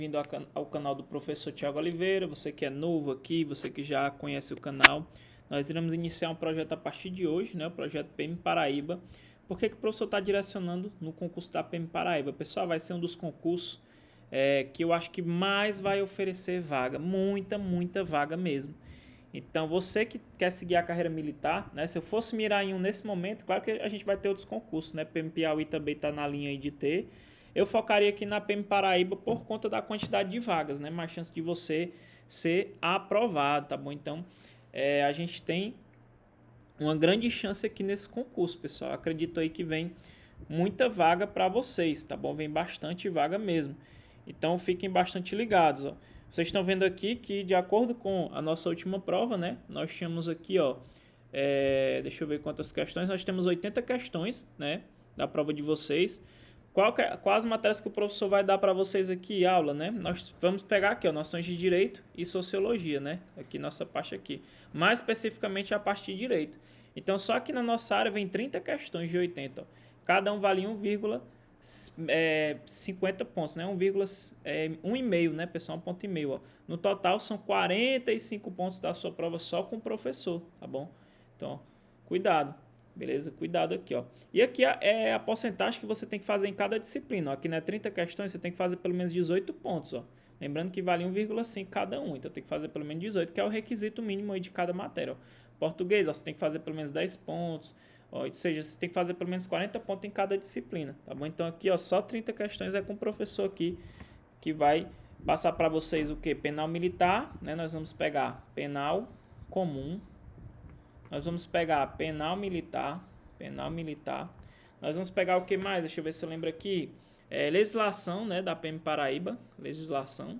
Bem-vindo ao canal do professor Thiago Oliveira. Você que é novo aqui, você que já conhece o canal, nós iremos iniciar um projeto a partir de hoje, né? O projeto PM Paraíba. Por que o professor está direcionando no concurso da PM Paraíba? Pessoal, vai ser um dos concursos que eu acho que mais vai oferecer vaga, muita vaga mesmo. Então, você que quer seguir a carreira militar, né? Se eu fosse mirar em um nesse momento, claro que a gente vai ter outros concursos, né? PM Piauí também está na linha aí de ter. Eu focaria aqui na PM Paraíba por conta da quantidade de vagas, né? Mais chance de você ser aprovado, tá bom? Então, a gente tem uma grande chance aqui nesse concurso, pessoal. Acredito aí que vem muita vaga para vocês, tá bom? Vem bastante vaga mesmo. Então, fiquem bastante ligados, ó. Vocês estão vendo aqui que, de acordo com a nossa última prova, né? Nós tínhamos aqui, ó... deixa eu ver quantas questões. Nós temos 80 questões, né? Da prova de vocês. Quais as matérias que o professor vai dar para vocês aqui, aula, né? Nós vamos pegar aqui, ó, noções de Direito e Sociologia, né? Aqui, nossa parte aqui. Mais especificamente a parte de Direito. Então, só aqui na nossa área vem 30 questões de 80, ó. Cada um vale 1,50 pontos, né? 1,5, né, pessoal? 1,5 ponto, ó. No total, são 45 pontos da sua prova só com o professor, tá bom? Então, cuidado. Beleza? Cuidado aqui, ó. E aqui é a porcentagem que você tem que fazer em cada disciplina, ó. Aqui, né, 30 questões, você tem que fazer pelo menos 18 pontos, ó. Lembrando que vale 1,5 cada um, então tem que fazer pelo menos 18, que é o requisito mínimo aí de cada matéria, ó. Português, ó, você tem que fazer pelo menos 10 pontos, ó, ou seja, você tem que fazer pelo menos 40 pontos em cada disciplina, tá bom? Então aqui, ó, só 30 questões é com o professor aqui que vai passar para vocês o que? Penal militar, né? Nós vamos pegar penal comum. Nós vamos pegar penal militar. Nós vamos pegar o que mais? Deixa eu ver se eu lembro aqui. Legislação, né, da PM Paraíba. Legislação.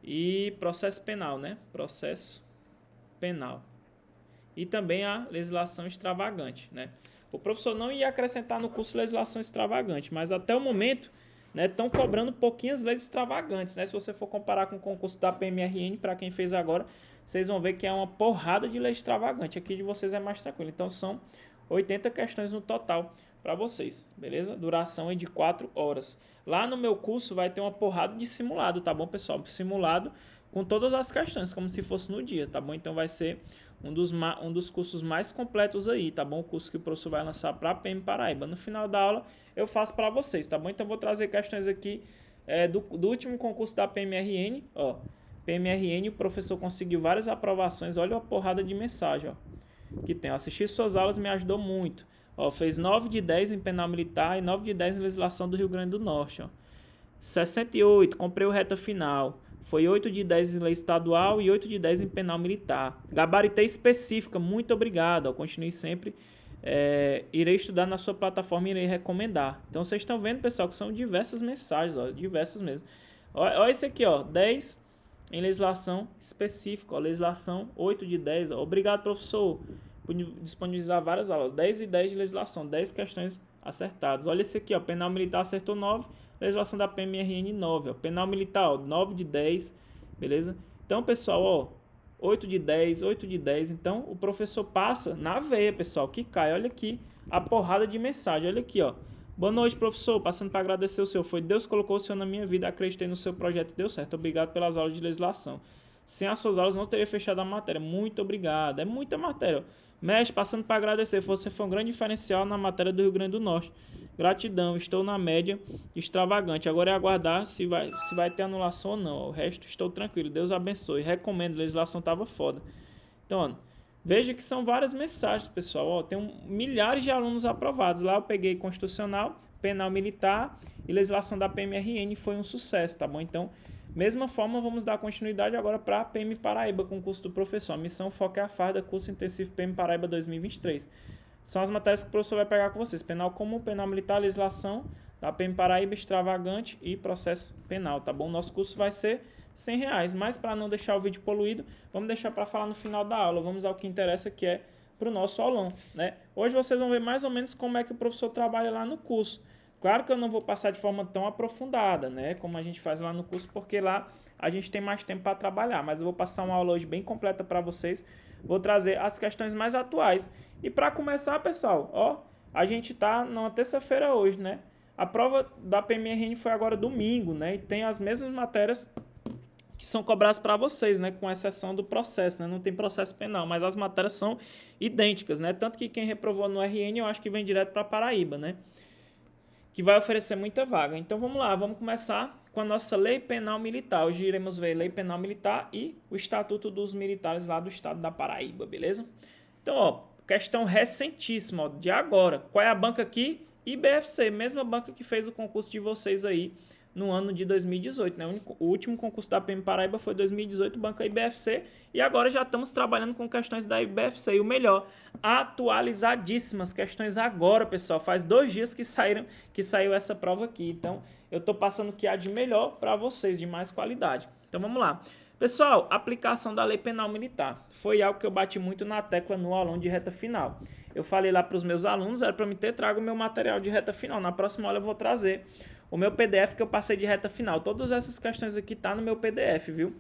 E processo penal, né? Processo penal. E também a legislação extravagante, né? O professor não ia acrescentar no curso legislação extravagante, mas até o momento, né, estão cobrando pouquinhas leis extravagantes, né? Se você for comparar com o concurso da PMRN, para quem fez agora, vocês vão ver que é uma porrada de lei extravagante. Aqui de vocês é mais tranquilo. Então, são 80 questões no total para vocês, beleza? Duração é de 4 horas. Lá no meu curso vai ter uma porrada de simulado, tá bom, pessoal? Simulado com todas as questões, como se fosse no dia, tá bom? Então, vai ser um dos cursos mais completos aí, tá bom? O curso que o professor vai lançar para a PM Paraíba. No final da aula, eu faço para vocês, tá bom? Então, eu vou trazer questões aqui do último concurso da PMRN, ó. PMRN, o professor conseguiu várias aprovações. Olha a porrada de mensagem, ó, que tem. Assistir suas aulas me ajudou muito. Ó, fez 9 de 10 em penal militar e 9 de 10 em legislação do Rio Grande do Norte. Ó. 68, comprei o reta final. Foi 8 de 10 em lei estadual e 8 de 10 em penal militar. Gabaritei específica, muito obrigado. Ó, continue sempre. Irei estudar na sua plataforma e irei recomendar. Então, vocês estão vendo, pessoal, que são diversas mensagens, ó, diversas mesmo. Ó, esse aqui, ó, 10 em legislação específica, ó, legislação 8 de 10. Ó. Obrigado, professor, por disponibilizar várias aulas. 10 e 10 de legislação, 10 questões acertadas. Olha esse aqui, ó, penal militar acertou 9, legislação da PMRN 9. Ó. Penal militar, ó, 9 de 10, beleza? Então, pessoal, ó, 8 de 10, 8 de 10. Então, o professor passa na veia, pessoal, que cai. Olha aqui a porrada de mensagem. Olha aqui, ó. Boa noite, professor. Passando para agradecer o senhor. Foi Deus que colocou o senhor na minha vida. Acreditei no seu projeto e deu certo. Obrigado pelas aulas de legislação. Sem as suas aulas, não teria fechado a matéria. Muito obrigado. É muita matéria. Mestre, passando para agradecer. Você foi um grande diferencial na matéria do Rio Grande do Norte. Gratidão. Estou na média extravagante. Agora é aguardar se vai ter anulação ou não. O resto, estou tranquilo. Deus abençoe. Recomendo. A legislação estava foda. Então, ó. Veja que são várias mensagens, pessoal. Ó, tem milhares de alunos aprovados. Lá eu peguei Constitucional, Penal Militar e Legislação da PMRN. Foi um sucesso, tá bom? Então, mesma forma, vamos dar continuidade agora para a PM Paraíba, com o curso do professor. A missão Foca é a Farda, curso intensivo PM Paraíba 2023. São as matérias que o professor vai pegar com vocês. Penal comum, Penal Militar, Legislação da PM Paraíba, extravagante e processo penal, tá bom? Nosso curso vai ser R$100, mas para não deixar o vídeo poluído, vamos deixar para falar no final da aula. Vamos ao que interessa, que é para o nosso aulão, né? Hoje vocês vão ver mais ou menos como é que o professor trabalha lá no curso. Claro que eu não vou passar de forma tão aprofundada, né, como a gente faz lá no curso, porque lá a gente tem mais tempo para trabalhar, mas eu vou passar uma aula hoje bem completa para vocês. Vou trazer as questões mais atuais. E para começar, pessoal, ó, a gente tá numa terça-feira hoje, né? A prova da PMRN foi agora domingo, né? E tem as mesmas matérias que são cobradas para vocês, né? Com exceção do processo, né? Não tem processo penal, mas as matérias são idênticas, né? Tanto que quem reprovou no RN, eu acho que vem direto para Paraíba, né? Que vai oferecer muita vaga. Então vamos lá, vamos começar com a nossa Lei Penal Militar. Hoje iremos ver Lei Penal Militar e o Estatuto dos Militares lá do estado da Paraíba, beleza? Então, ó, questão recentíssima, ó, de agora. Qual é a banca aqui? IBFC, mesma banca que fez o concurso de vocês aí no ano de 2018, né? O último concurso da PM Paraíba foi 2018, banca IBFC, e agora já estamos trabalhando com questões da IBFC. E o melhor, atualizadíssimas questões agora, pessoal. Faz 2 dias que saiu essa prova aqui. Então, eu estou passando o que há de melhor para vocês, de mais qualidade. Então, vamos lá. Pessoal, aplicação da Lei Penal Militar. Foi algo que eu bati muito na tecla no aulão de reta final. Eu falei lá para os meus alunos, era para me ter trago o meu material de reta final. Na próxima aula eu vou trazer o meu PDF que eu passei de reta final. Todas essas questões aqui tá no meu PDF, viu?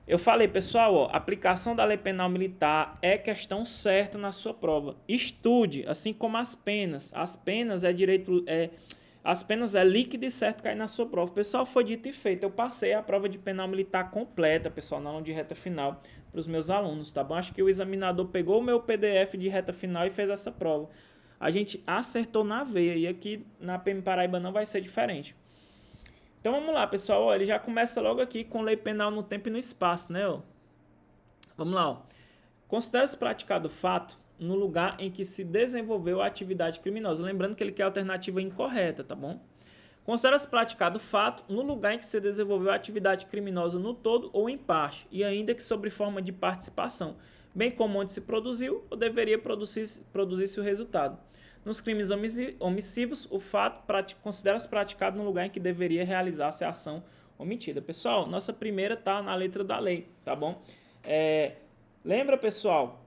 Eu falei, pessoal, ó, aplicação da Lei Penal Militar é questão certa na sua prova. Estude, assim como as penas. As penas é líquido e certo cair na sua prova. Pessoal, foi dito e feito. Eu passei a prova de penal militar completa, pessoal, na aula de reta final para os meus alunos, tá bom? Acho que o examinador pegou o meu PDF de reta final e fez essa prova. A gente acertou na veia e aqui na PM Paraíba não vai ser diferente. Então vamos lá, pessoal. Ó, ele já começa logo aqui com lei penal no tempo e no espaço, né? Ó. Vamos lá. Ó. Considera-se praticado o fato no lugar em que se desenvolveu a atividade criminosa. Lembrando que ele quer a alternativa incorreta, tá bom? Considera-se praticado o fato no lugar em que se desenvolveu a atividade criminosa no todo ou em parte, e ainda que sob forma de participação, bem como onde se produziu ou deveria produzir-se o resultado. Nos crimes omissivos, o fato considera-se praticado no lugar em que deveria realizar-se a ação omitida. Pessoal, nossa primeira está na letra da lei, tá bom? Lembra, pessoal,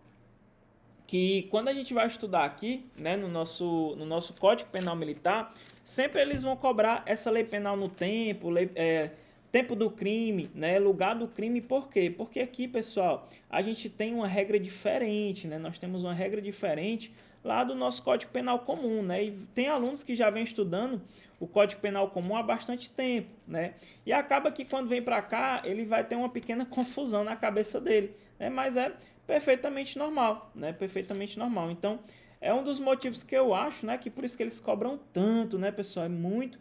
que quando a gente vai estudar aqui, né, no nosso Código Penal Militar, sempre eles vão cobrar essa lei penal no tempo, tempo do crime, né, lugar do crime. Por quê? Porque aqui, pessoal, a gente tem uma regra diferente, né? Nós temos uma regra diferente lá do nosso Código Penal comum, né? E tem alunos que já vêm estudando o Código Penal comum há bastante tempo, né? E acaba que quando vem para cá, ele vai ter uma pequena confusão na cabeça dele, né? Mas é perfeitamente normal, né? Perfeitamente normal. Então, é um dos motivos que eu acho, né, que por isso que eles cobram tanto, né, pessoal? É muito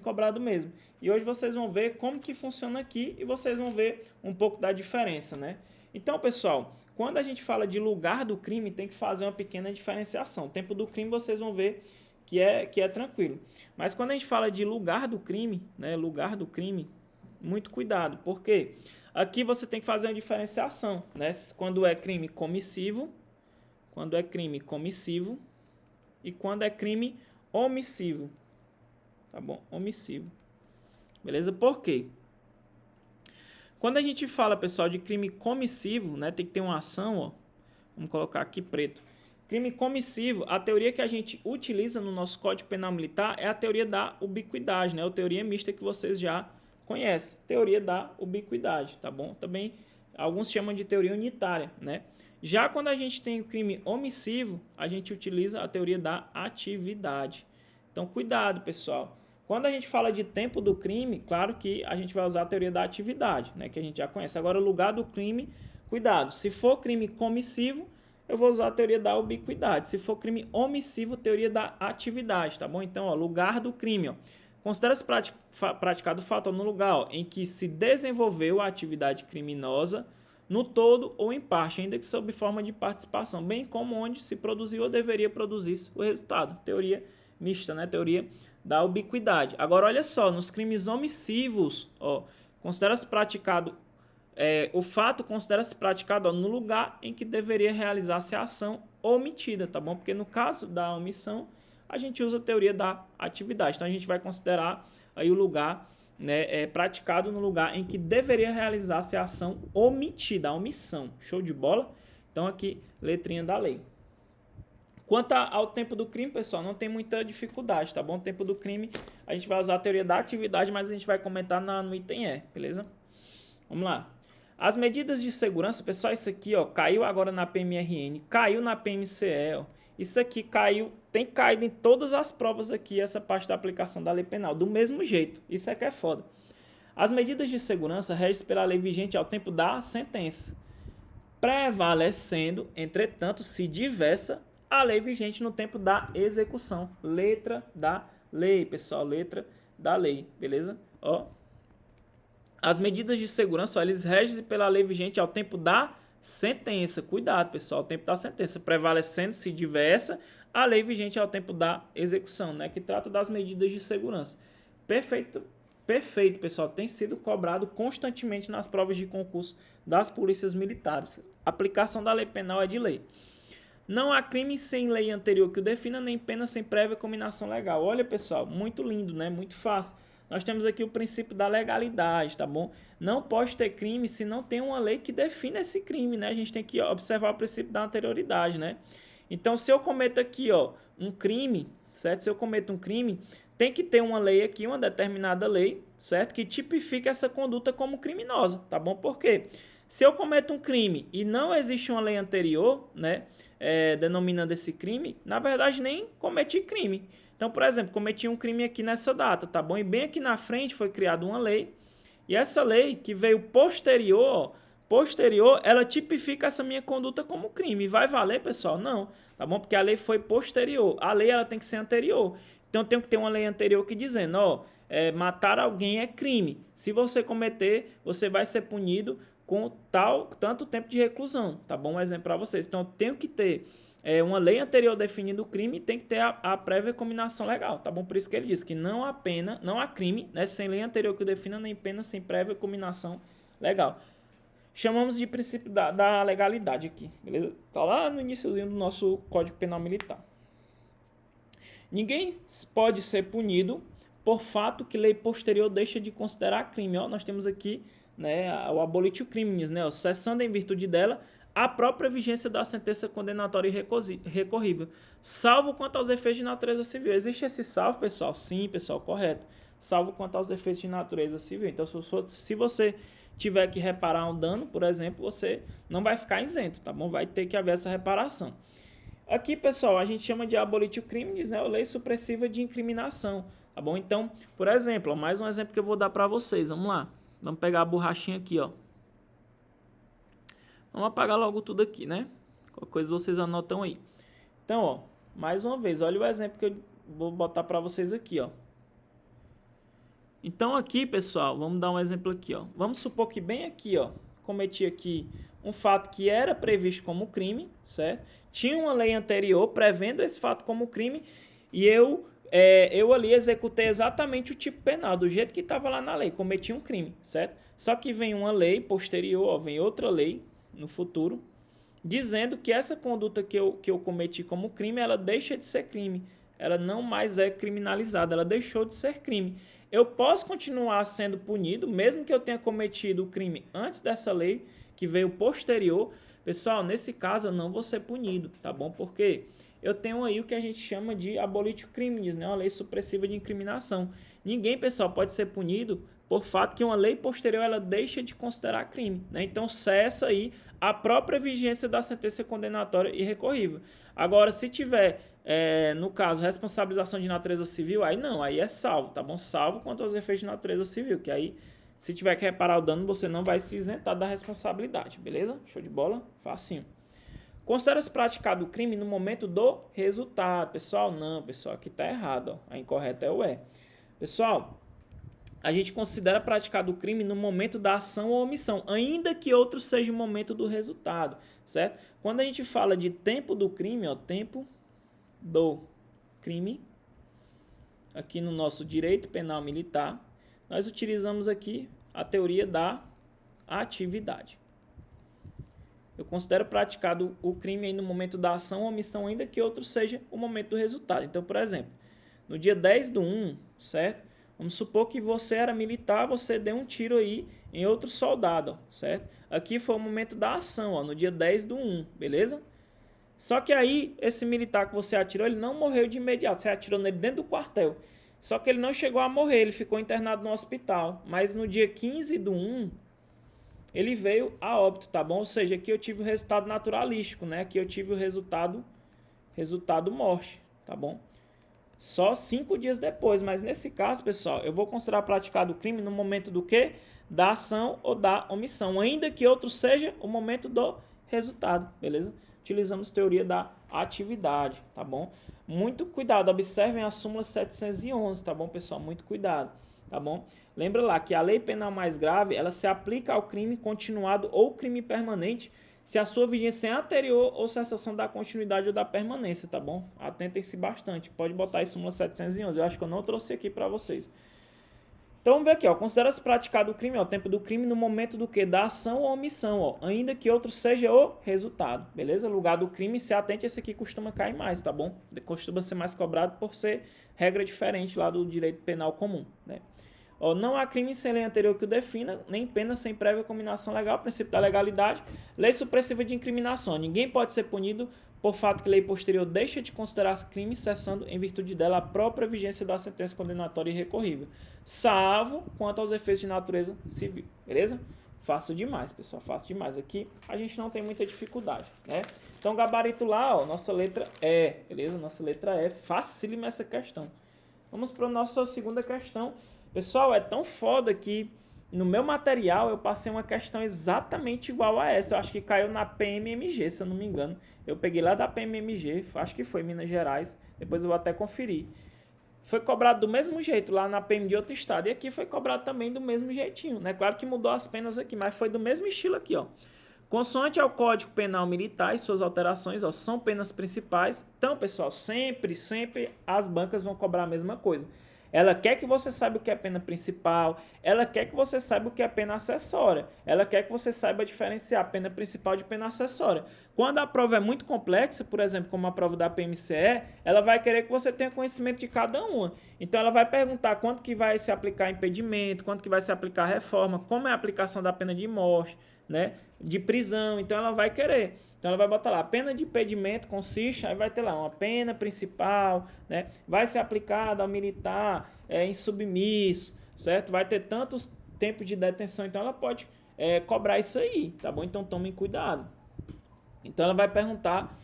cobrado mesmo. E hoje vocês vão ver como que funciona aqui e vocês vão ver um pouco da diferença, né? Então, pessoal, quando a gente fala de lugar do crime, tem que fazer uma pequena diferenciação. O tempo do crime vocês vão ver que é tranquilo. Mas quando a gente fala de lugar do crime, né, lugar do crime, muito cuidado. Por quê? Aqui você tem que fazer uma diferenciação, né? Quando é crime comissivo e quando é crime omissivo. Tá bom? Omissivo. Beleza? Por quê? Quando a gente fala, pessoal, de crime comissivo, né, tem que ter uma ação, ó. Vamos colocar aqui preto. Crime comissivo, a teoria que a gente utiliza no nosso Código Penal Militar é a teoria da ubiquidade, né? A teoria mista que vocês já conhecem. Teoria da ubiquidade, tá bom? Também alguns chamam de teoria unitária, né? Já quando a gente tem o crime omissivo, a gente utiliza a teoria da atividade. Então, cuidado, pessoal. Quando a gente fala de tempo do crime, claro que a gente vai usar a teoria da atividade, né, que a gente já conhece. Agora, o lugar do crime, cuidado. Se for crime comissivo, eu vou usar a teoria da ubiquidade. Se for crime omissivo, teoria da atividade, tá bom? Então, ó, lugar do crime, ó. Considera-se praticado o fato no lugar, ó, em que se desenvolveu a atividade criminosa no todo ou em parte, ainda que sob forma de participação, bem como onde se produziu ou deveria produzir o resultado. Teoria mista, né? Teoria da ubiquidade. Agora, olha só, nos crimes omissivos, ó, considera-se praticado, o fato considera-se praticado, ó, no lugar em que deveria realizar-se a ação omitida, tá bom? Porque no caso da omissão, a gente usa a teoria da atividade. Então, a gente vai considerar aí o lugar, né, praticado no lugar em que deveria realizar-se a ação omitida, a omissão. Show de bola? Então, aqui, letrinha da lei. Quanto ao tempo do crime, pessoal, não tem muita dificuldade, tá bom? O tempo do crime, a gente vai usar a teoria da atividade, mas a gente vai comentar no item E, beleza? Vamos lá. As medidas de segurança, pessoal, isso aqui, ó, caiu agora na PMRN, caiu na PMCE, ó, Isso aqui caiu, tem caído em todas as provas aqui, essa parte da aplicação da lei penal, do mesmo jeito. Isso é que é foda. As medidas de segurança regem pela lei vigente ao tempo da sentença, prevalecendo, entretanto, se diversa a lei vigente no tempo da execução. Letra da lei, pessoal, letra da lei, beleza? Ó. As medidas de segurança, eles regem pela lei vigente ao tempo da sentença. Cuidado, pessoal, ao tempo da sentença, prevalecendo, se diversa a lei vigente ao tempo da execução, né? Que trata das medidas de segurança. Perfeito. Perfeito, pessoal. Tem sido cobrado constantemente nas provas de concurso das polícias militares. A aplicação da lei penal é de lei. Não há crime sem lei anterior que o defina, nem pena sem prévia combinação legal. Olha, pessoal, muito lindo, né? Muito fácil. Nós temos aqui o princípio da legalidade, tá bom? Não pode ter crime se não tem uma lei que defina esse crime, né? A gente tem que observar o princípio da anterioridade, né? Então, se eu cometo aqui, ó, um crime, certo? Se eu cometo um crime, tem que ter uma lei aqui, uma determinada lei, certo? Que tipifica essa conduta como criminosa, tá bom? Por quê? Se eu cometo um crime e não existe uma lei anterior, né, denominando esse crime, na verdade nem cometi crime. Então, por exemplo, cometi um crime aqui nessa data, tá bom? E bem aqui na frente foi criada uma lei, e essa lei que veio posterior, ela tipifica essa minha conduta como crime. Vai valer, pessoal? Não, tá bom? Porque a lei foi posterior. A lei ela tem que ser anterior. Então, tem que ter uma lei anterior que dizendo, ó, matar alguém é crime. Se você cometer, você vai ser punido com tanto tempo de reclusão, tá bom? Um exemplo para vocês. Então, eu tenho que ter uma lei anterior definindo o crime e tem que ter a prévia combinação legal, tá bom? Por isso que ele diz que não há pena, não há crime, né, sem lei anterior que o defina, nem pena sem prévia combinação legal. Chamamos de princípio da legalidade aqui, beleza? Tá lá no iniciozinho do nosso Código Penal Militar. Ninguém pode ser punido por fato que lei posterior deixa de considerar crime. Ó, nós temos aqui, né, o abolitio criminis, né, ó, cessando em virtude dela a própria vigência da sentença condenatória e recorrível, salvo quanto aos efeitos de natureza civil. Existe esse salvo, pessoal? Sim, pessoal, correto. Salvo quanto aos efeitos de natureza civil. Então, se você tiver que reparar um dano, por exemplo, você não vai ficar isento, tá bom? Vai ter que haver essa reparação. Aqui, pessoal, a gente chama de abolitio criminis, né? Lei supressiva de incriminação, tá bom? Então, por exemplo, ó, mais um exemplo que eu vou dar para vocês. Vamos lá. Vamos pegar a borrachinha aqui, ó. Vamos apagar logo tudo aqui, né? Qualquer coisa vocês anotam aí. Então, ó, mais uma vez, olha o exemplo que eu vou botar para vocês aqui, ó. Então, aqui, pessoal, vamos dar um exemplo aqui, ó. Vamos supor que bem aqui, ó, cometi aqui um fato que era previsto como crime, certo? Tinha uma lei anterior prevendo esse fato como crime e eu ali executei exatamente o tipo penal, do jeito que estava lá na lei, cometi um crime, certo? Só que vem uma lei posterior, ó, vem outra lei no futuro, dizendo que essa conduta que eu cometi como crime, ela deixa de ser crime, ela não mais é criminalizada, ela deixou de ser crime. Eu posso continuar sendo punido, mesmo que eu tenha cometido o crime antes dessa lei, que veio posterior. Pessoal, nesse caso eu não vou ser punido, tá bom? Porque eu tenho aí o que a gente chama de abolitio criminis, né? Uma lei supressiva de incriminação. Ninguém, pessoal, pode ser punido por fato que uma lei posterior ela deixa de considerar crime, né? Então cessa aí a própria vigência da sentença condenatória e recorrível. Agora, se tiver, no caso, responsabilização de natureza civil, aí não, aí é salvo, tá bom? Salvo quanto aos efeitos de natureza civil, que aí, se tiver que reparar o dano, você não vai se isentar da responsabilidade, beleza? Show de bola? Facinho. Considera-se praticado o crime no momento do resultado. Pessoal, não, pessoal, aqui tá errado, ó. A incorreta é o E. Pessoal, a gente considera praticado o crime no momento da ação ou omissão, ainda que outro seja o momento do resultado, certo? Quando a gente fala de tempo do crime, ó, tempo do crime, aqui no nosso direito penal militar, nós utilizamos aqui a teoria da atividade. Eu considero praticado o crime aí no momento da ação ou omissão, ainda que outro seja o momento do resultado. Então, por exemplo, no dia 10/1, certo? Vamos supor que você era militar, você deu um tiro aí em outro soldado, ó, certo? Aqui foi o momento da ação, ó, no dia 10/1, beleza? Só que aí, esse militar que você atirou, ele não morreu de imediato, você atirou nele dentro do quartel. Só que ele não chegou a morrer, ele ficou internado no hospital. Mas no dia 15/1, ele veio a óbito, tá bom? Ou seja, aqui eu tive o resultado naturalístico, né? Aqui eu tive o resultado resultado morte, tá bom? Só 5 dias depois, mas nesse caso, pessoal, eu vou considerar praticado o crime no momento do quê? Da ação ou da omissão, ainda que outro seja o momento do resultado, beleza? Utilizamos teoria da atividade, tá bom? Muito cuidado, observem a súmula 711, tá bom, pessoal? Muito cuidado, tá bom? Lembra lá que a lei penal mais grave, ela se aplica ao crime continuado ou crime permanente se a sua vigência é anterior ou cessação da continuidade ou da permanência, tá bom? Atentem-se bastante. Pode botar aí súmula 711. Eu acho que eu não trouxe aqui para vocês. Então vamos ver aqui, ó. Considera-se praticado o crime, ó, o tempo do crime no momento do que? Da ação ou omissão, ó. Ainda que outro seja o resultado, beleza? Lugar do crime, se atente, esse aqui costuma cair mais, tá bom? Costuma ser mais cobrado por ser regra diferente lá do direito penal comum, né? Ó, não há crime sem lei anterior que o defina, nem pena sem prévia combinação legal, princípio da legalidade, lei supressiva de incriminação. Ninguém pode ser punido por fato que lei posterior deixa de considerar crime, cessando em virtude dela a própria vigência da sentença condenatória irrecorrível, salvo quanto aos efeitos de natureza civil, beleza? Fácil demais, pessoal, fácil demais. Aqui a gente não tem muita dificuldade, né? Então, gabarito lá, ó, nossa letra E, beleza? Nossa letra E, facílima essa questão. Vamos para a nossa segunda questão. Pessoal, é tão foda que no meu material eu passei uma questão exatamente igual a essa. Eu acho que caiu na PMMG, se eu não me engano. Eu peguei lá da PMMG, acho que foi Minas Gerais. Depois eu vou até conferir. Foi cobrado do mesmo jeito lá na PM de outro estado. E aqui foi cobrado também do mesmo jeitinho, né? Claro que mudou as penas aqui, mas foi do mesmo estilo aqui, ó. Consoante ao Código Penal Militar e suas alterações, ó, são penas principais. Então, pessoal, sempre as bancas vão cobrar a mesma coisa. Ela quer que você saiba o que é pena principal, ela quer que você saiba o que é pena acessória, ela quer que você saiba diferenciar pena principal de pena acessória. Quando a prova é muito complexa, por exemplo, como a prova da PMCE, ela vai querer que você tenha conhecimento de cada uma. Então ela vai perguntar quanto que vai se aplicar impedimento, quanto que vai se aplicar reforma, como é a aplicação da pena de morte, né, de prisão. Então ela vai querer. Então ela vai botar lá, a pena de impedimento consiste, aí vai ter lá uma pena principal, né? Vai ser aplicada ao militar insubmisso, certo? Vai ter tantos tempos de detenção, então ela pode cobrar isso aí, tá bom? Então tomem cuidado. Então ela vai perguntar,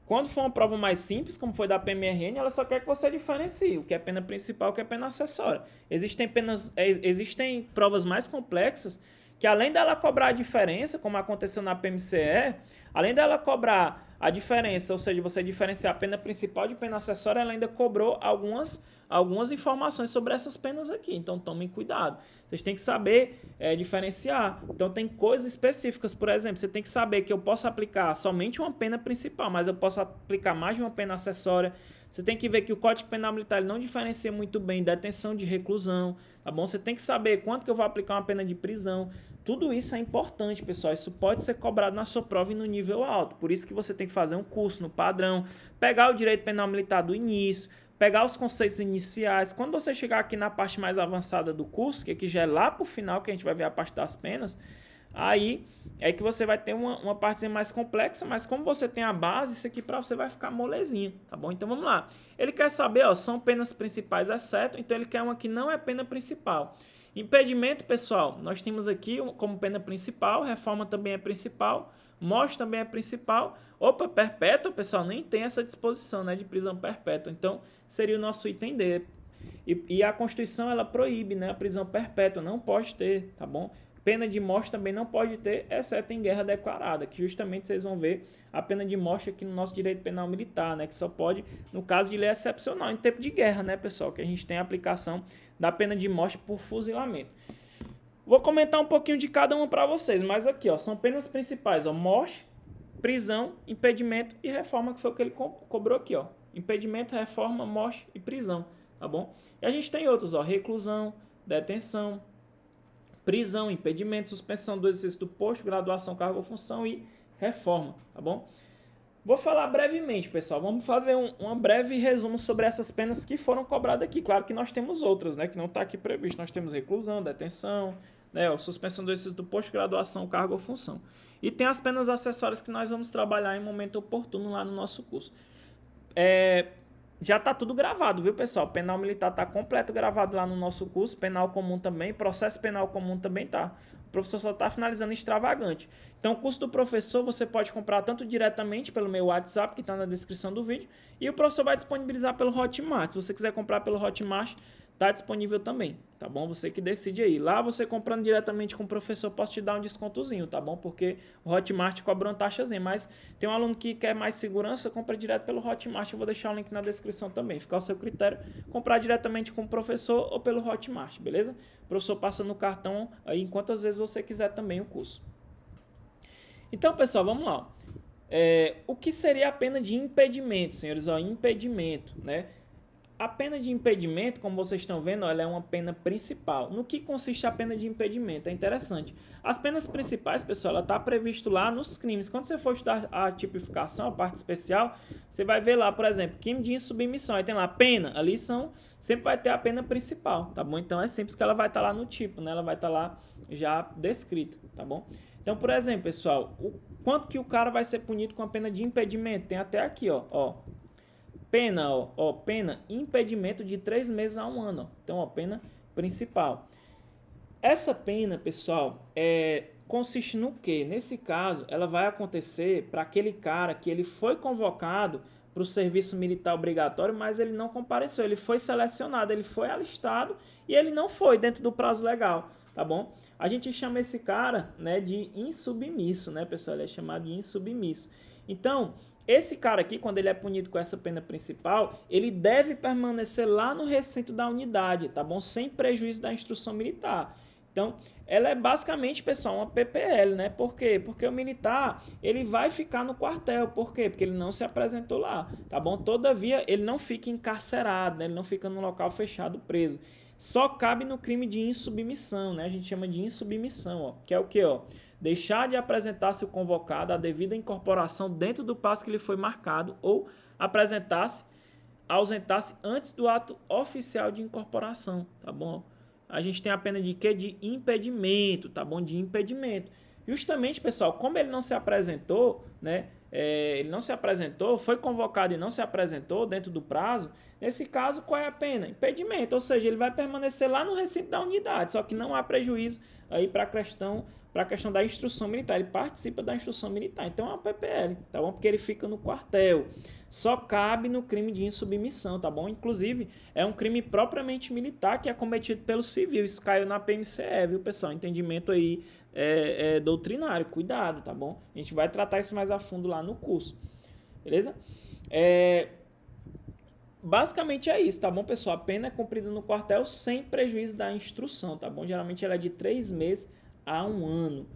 quando for uma prova mais simples, como foi da PMRN, ela só quer que você diferencie o que é pena principal e o que é pena acessória. Existem provas mais complexas que além dela cobrar a diferença, como aconteceu na PMCE, além dela cobrar a diferença, ou seja, você diferenciar a pena principal de pena acessória, ela ainda cobrou algumas informações sobre essas penas aqui. Então, tomem cuidado. Vocês têm que saber diferenciar. Então, tem coisas específicas. Por exemplo, você tem que saber que eu posso aplicar somente uma pena principal, mas eu posso aplicar mais de uma pena acessória. Você tem que ver que o Código Penal Militar não diferencia muito bem detenção de reclusão, tá bom? Você tem que saber quanto que eu vou aplicar uma pena de prisão. Tudo isso é importante, pessoal. Isso pode ser cobrado na sua prova e no nível alto. Por isso que você tem que fazer um curso no padrão, pegar o direito penal militar do início, pegar os conceitos iniciais. Quando você chegar aqui na parte mais avançada do curso, que aqui já é lá para o final, que a gente vai ver a parte das penas, aí é que você vai ter uma partezinha mais complexa, mas como você tem a base, isso aqui para você vai ficar molezinha, tá bom? Então vamos lá. Ele quer saber, ó, são penas principais, exceto, então ele quer uma que não é pena principal. Impedimento, pessoal, nós temos aqui como pena principal, reforma também é principal, morte também é principal. Opa, perpétua, pessoal, nem tem essa disposição, né, de prisão perpétua. Então, seria o nosso item D. E a Constituição, ela proíbe, né, a prisão perpétua, não pode ter, tá bom? Pena de morte também não pode ter, exceto em guerra declarada, que justamente vocês vão ver a pena de morte aqui no nosso direito penal militar, né, que só pode no caso de lei excepcional, em tempo de guerra, né, pessoal, que a gente tem a aplicação da pena de morte por fuzilamento. Vou comentar um pouquinho de cada uma para vocês, mas aqui, ó, são penas principais, ó, morte, prisão, impedimento e reforma, que foi o que ele cobrou aqui, ó. Impedimento, reforma, morte e prisão, tá bom? E a gente tem outros, ó, reclusão, detenção, prisão, impedimento, suspensão do exercício do posto, graduação, cargo ou função e reforma, tá bom? Vou falar brevemente, pessoal. Vamos fazer um breve resumo sobre essas penas que foram cobradas aqui. Claro que nós temos outras, né, que não está aqui previsto. Nós temos reclusão, detenção, né, suspensão do exercício do posto, graduação, cargo ou função. E tem as penas acessórias que nós vamos trabalhar em momento oportuno lá no nosso curso. já está tudo gravado, viu, pessoal? Penal militar está completo gravado lá no nosso curso, penal comum também, processo penal comum também tá. O professor só está finalizando extravagante. Então, o curso do professor você pode comprar tanto diretamente pelo meu WhatsApp, que está na descrição do vídeo, e o professor vai disponibilizar pelo Hotmart. Se você quiser comprar pelo Hotmart, está disponível também, tá bom? Você que decide aí. Lá você comprando diretamente com o professor, posso te dar um descontozinho, tá bom? Porque o Hotmart cobra uma taxazinha, mas tem um aluno que quer mais segurança, compra direto pelo Hotmart. Eu vou deixar o link na descrição também. Fica ao seu critério comprar diretamente com o professor ou pelo Hotmart, beleza? O professor passa no cartão aí quantas vezes você quiser também o curso. Então, pessoal, vamos lá. O que seria a pena de impedimento, senhores? Ó, impedimento, né? A pena de impedimento, como vocês estão vendo, ela é uma pena principal. No que consiste a pena de impedimento? É interessante. As penas principais, pessoal, ela está previsto lá nos crimes. Quando você for estudar a tipificação, a parte especial, você vai ver lá, por exemplo, crime de insubmissão. Aí tem lá pena, ali sempre vai ter a pena principal, tá bom? Então é simples que ela vai estar lá no tipo, né? Ela vai estar lá já descrita, tá bom? Então, por exemplo, pessoal, quanto que o cara vai ser punido com a pena de impedimento? Tem até aqui, ó. Pena, pena, impedimento de 3 meses a 1 ano. Então, ó, pena principal. Essa pena, pessoal, consiste no quê? Nesse caso, ela vai acontecer para aquele cara que ele foi convocado para o serviço militar obrigatório, mas ele não compareceu. Ele foi selecionado, ele foi alistado e ele não foi dentro do prazo legal, tá bom? A gente chama esse cara, né, de insubmisso, né, pessoal? Ele é chamado de insubmisso. Então, esse cara aqui, quando ele é punido com essa pena principal, ele deve permanecer lá no recinto da unidade, tá bom? Sem prejuízo da instrução militar. Então, ela é basicamente, pessoal, uma PPL, né? Por quê? Porque o militar, ele vai ficar no quartel. Por quê? Porque ele não se apresentou lá, tá bom? Todavia, ele não fica encarcerado, né? Ele não fica num local fechado preso. Só cabe no crime de insubmissão, né? A gente chama de insubmissão, ó, que é o quê, ó? Deixar de apresentar-se o convocado à devida incorporação dentro do prazo que lhe foi marcado ou ausentar-se antes do ato oficial de incorporação, tá bom? A gente tem a pena de quê? De impedimento, tá bom? De impedimento. Justamente, pessoal, como ele não se apresentou, né? Ele não se apresentou, foi convocado e não se apresentou dentro do prazo, nesse caso, qual é a pena? Impedimento, ou seja, ele vai permanecer lá no recinto da unidade, só que não há prejuízo aí para a questão da instrução militar, ele participa da instrução militar, então é uma PPL, tá bom? Porque ele fica no quartel, só cabe no crime de insubmissão, tá bom? Inclusive, é um crime propriamente militar que é cometido pelo civil, isso caiu na PMCE, viu, pessoal? Entendimento aí doutrinário, cuidado, tá bom? A gente vai tratar isso mais a fundo lá no curso, beleza? Basicamente é isso, tá bom, pessoal? A pena é cumprida no quartel sem prejuízo da instrução, tá bom? Geralmente ela é de 3 meses a 1 ano.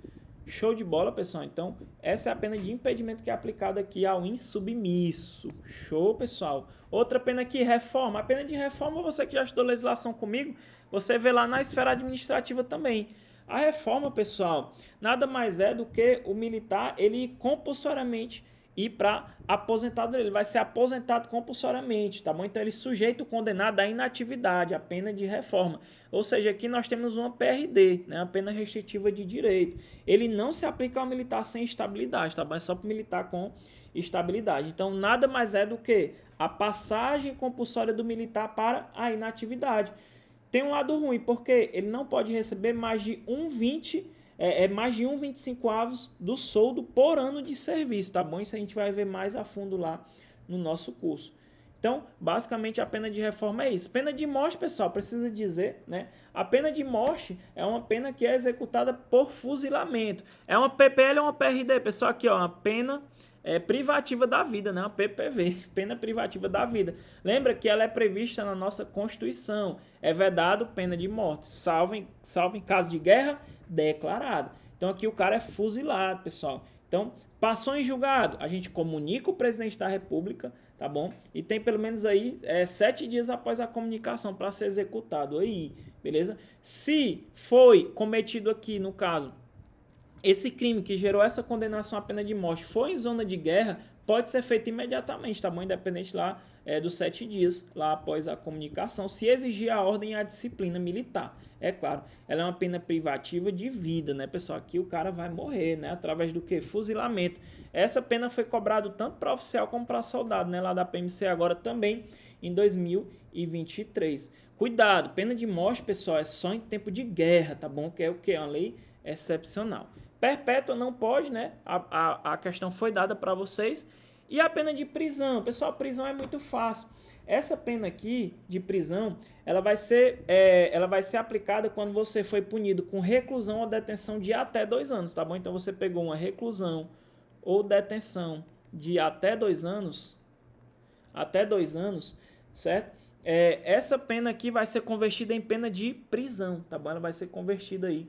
Show de bola, pessoal? Então, essa é a pena de impedimento que é aplicada aqui ao insubmisso. Show, pessoal? Outra pena aqui, reforma. A pena de reforma, você que já estudou legislação comigo, você vê lá na esfera administrativa também. A reforma, pessoal, nada mais é do que o militar, ele compulsoriamente ir para aposentado, ele vai ser aposentado compulsoriamente, tá bom? Então ele sujeita o condenado à inatividade, a pena de reforma. Ou seja, aqui nós temos uma PRD, né? A pena restritiva de direito. Ele não se aplica ao militar sem estabilidade, tá bom? É só para o militar com estabilidade. Então nada mais é do que a passagem compulsória do militar para a inatividade. Tem um lado ruim, porque ele não pode receber mais de 1,25 avos do soldo por ano de serviço, tá bom? Isso a gente vai ver mais a fundo lá no nosso curso. Então, basicamente, a pena de reforma é isso. Pena de morte, pessoal, precisa dizer, né? A pena de morte é uma pena que é executada por fuzilamento. É uma PPL ou uma PRD, pessoal? Aqui, ó, uma pena privativa da vida, né? Uma PPV, pena privativa da vida. Lembra que ela é prevista na nossa Constituição. É vedado pena de morte, salvo em caso de guerra declarada. Então aqui o cara é fuzilado, pessoal. Então, passou em julgado, a gente comunica o presidente da República, tá bom? E tem pelo menos aí 7 dias após a comunicação para ser executado aí, beleza? Se foi cometido aqui, no caso, esse crime que gerou essa condenação à pena de morte foi em zona de guerra, pode ser feito imediatamente, tá bom? Independente lá dos 7 dias, lá após a comunicação, se exigir a ordem e a disciplina militar. É claro, ela é uma pena privativa de vida, né, pessoal? Aqui o cara vai morrer, né? Através do quê? Fuzilamento. Essa pena foi cobrada tanto para oficial como para soldado, né? Lá da PMC agora também em 2023. Cuidado, pena de morte, pessoal, é só em tempo de guerra, tá bom? Que é o que? Uma lei excepcional. Perpétua não pode, né? A questão foi dada para vocês. E a pena de prisão? Pessoal, prisão é muito fácil. Essa pena aqui de prisão, ela vai ser aplicada quando você foi punido com reclusão ou detenção de até 2 anos, tá bom? Então você pegou uma reclusão ou detenção de até 2 anos, certo? Essa pena aqui vai ser convertida em pena de prisão, tá bom? Ela vai ser convertida aí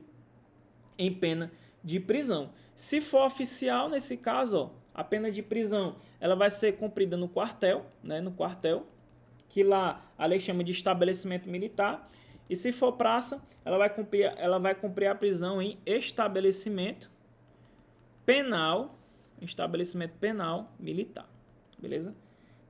em pena de prisão. Se for oficial, nesse caso, ó, a pena de prisão ela vai ser cumprida no quartel, né? No quartel, que lá a lei chama de estabelecimento militar. E se for praça, ela vai cumprir a prisão em estabelecimento penal militar. Beleza?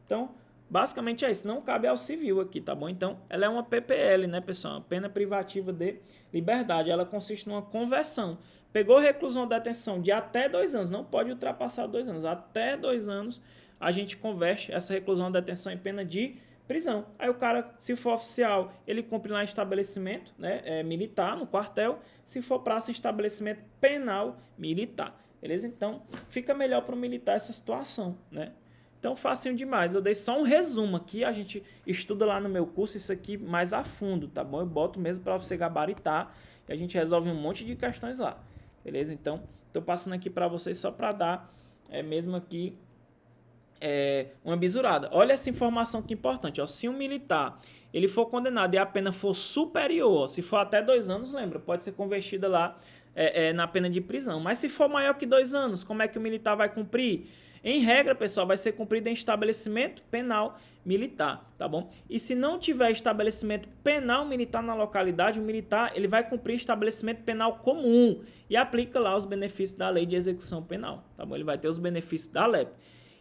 Então, basicamente é isso. Não cabe ao civil aqui, tá bom? Então, ela é uma PPL, né, pessoal? Uma pena privativa de liberdade. Ela consiste numa conversão. Pegou reclusão ou detenção de até 2 anos. Não pode ultrapassar 2 anos. Até 2 anos, a gente converte essa reclusão ou detenção em pena de prisão. Aí o cara, se for oficial, ele cumpre lá em estabelecimento, né, militar, no quartel. Se for praça, estabelecimento penal militar. Beleza? Então, fica melhor para o militar essa situação, né? Então, facinho demais. Eu dei só um resumo aqui. A gente estuda lá no meu curso isso aqui mais a fundo, tá bom? Eu boto mesmo para você gabaritar e a gente resolve um monte de questões lá. Beleza? Então, estou passando aqui para vocês só para dar mesmo aqui uma bisurada. Olha essa informação que é importante. Ó. Se um militar ele for condenado e a pena for superior, ó, se for até 2 anos, lembra, pode ser convertida lá na pena de prisão. Mas se for maior que 2 anos, como é que o militar vai cumprir? Em regra, pessoal, vai ser cumprido em estabelecimento penal militar, tá bom? E se não tiver estabelecimento penal militar na localidade, o militar ele vai cumprir estabelecimento penal comum e aplica lá os benefícios da lei de execução penal, tá bom? Ele vai ter os benefícios da LEP.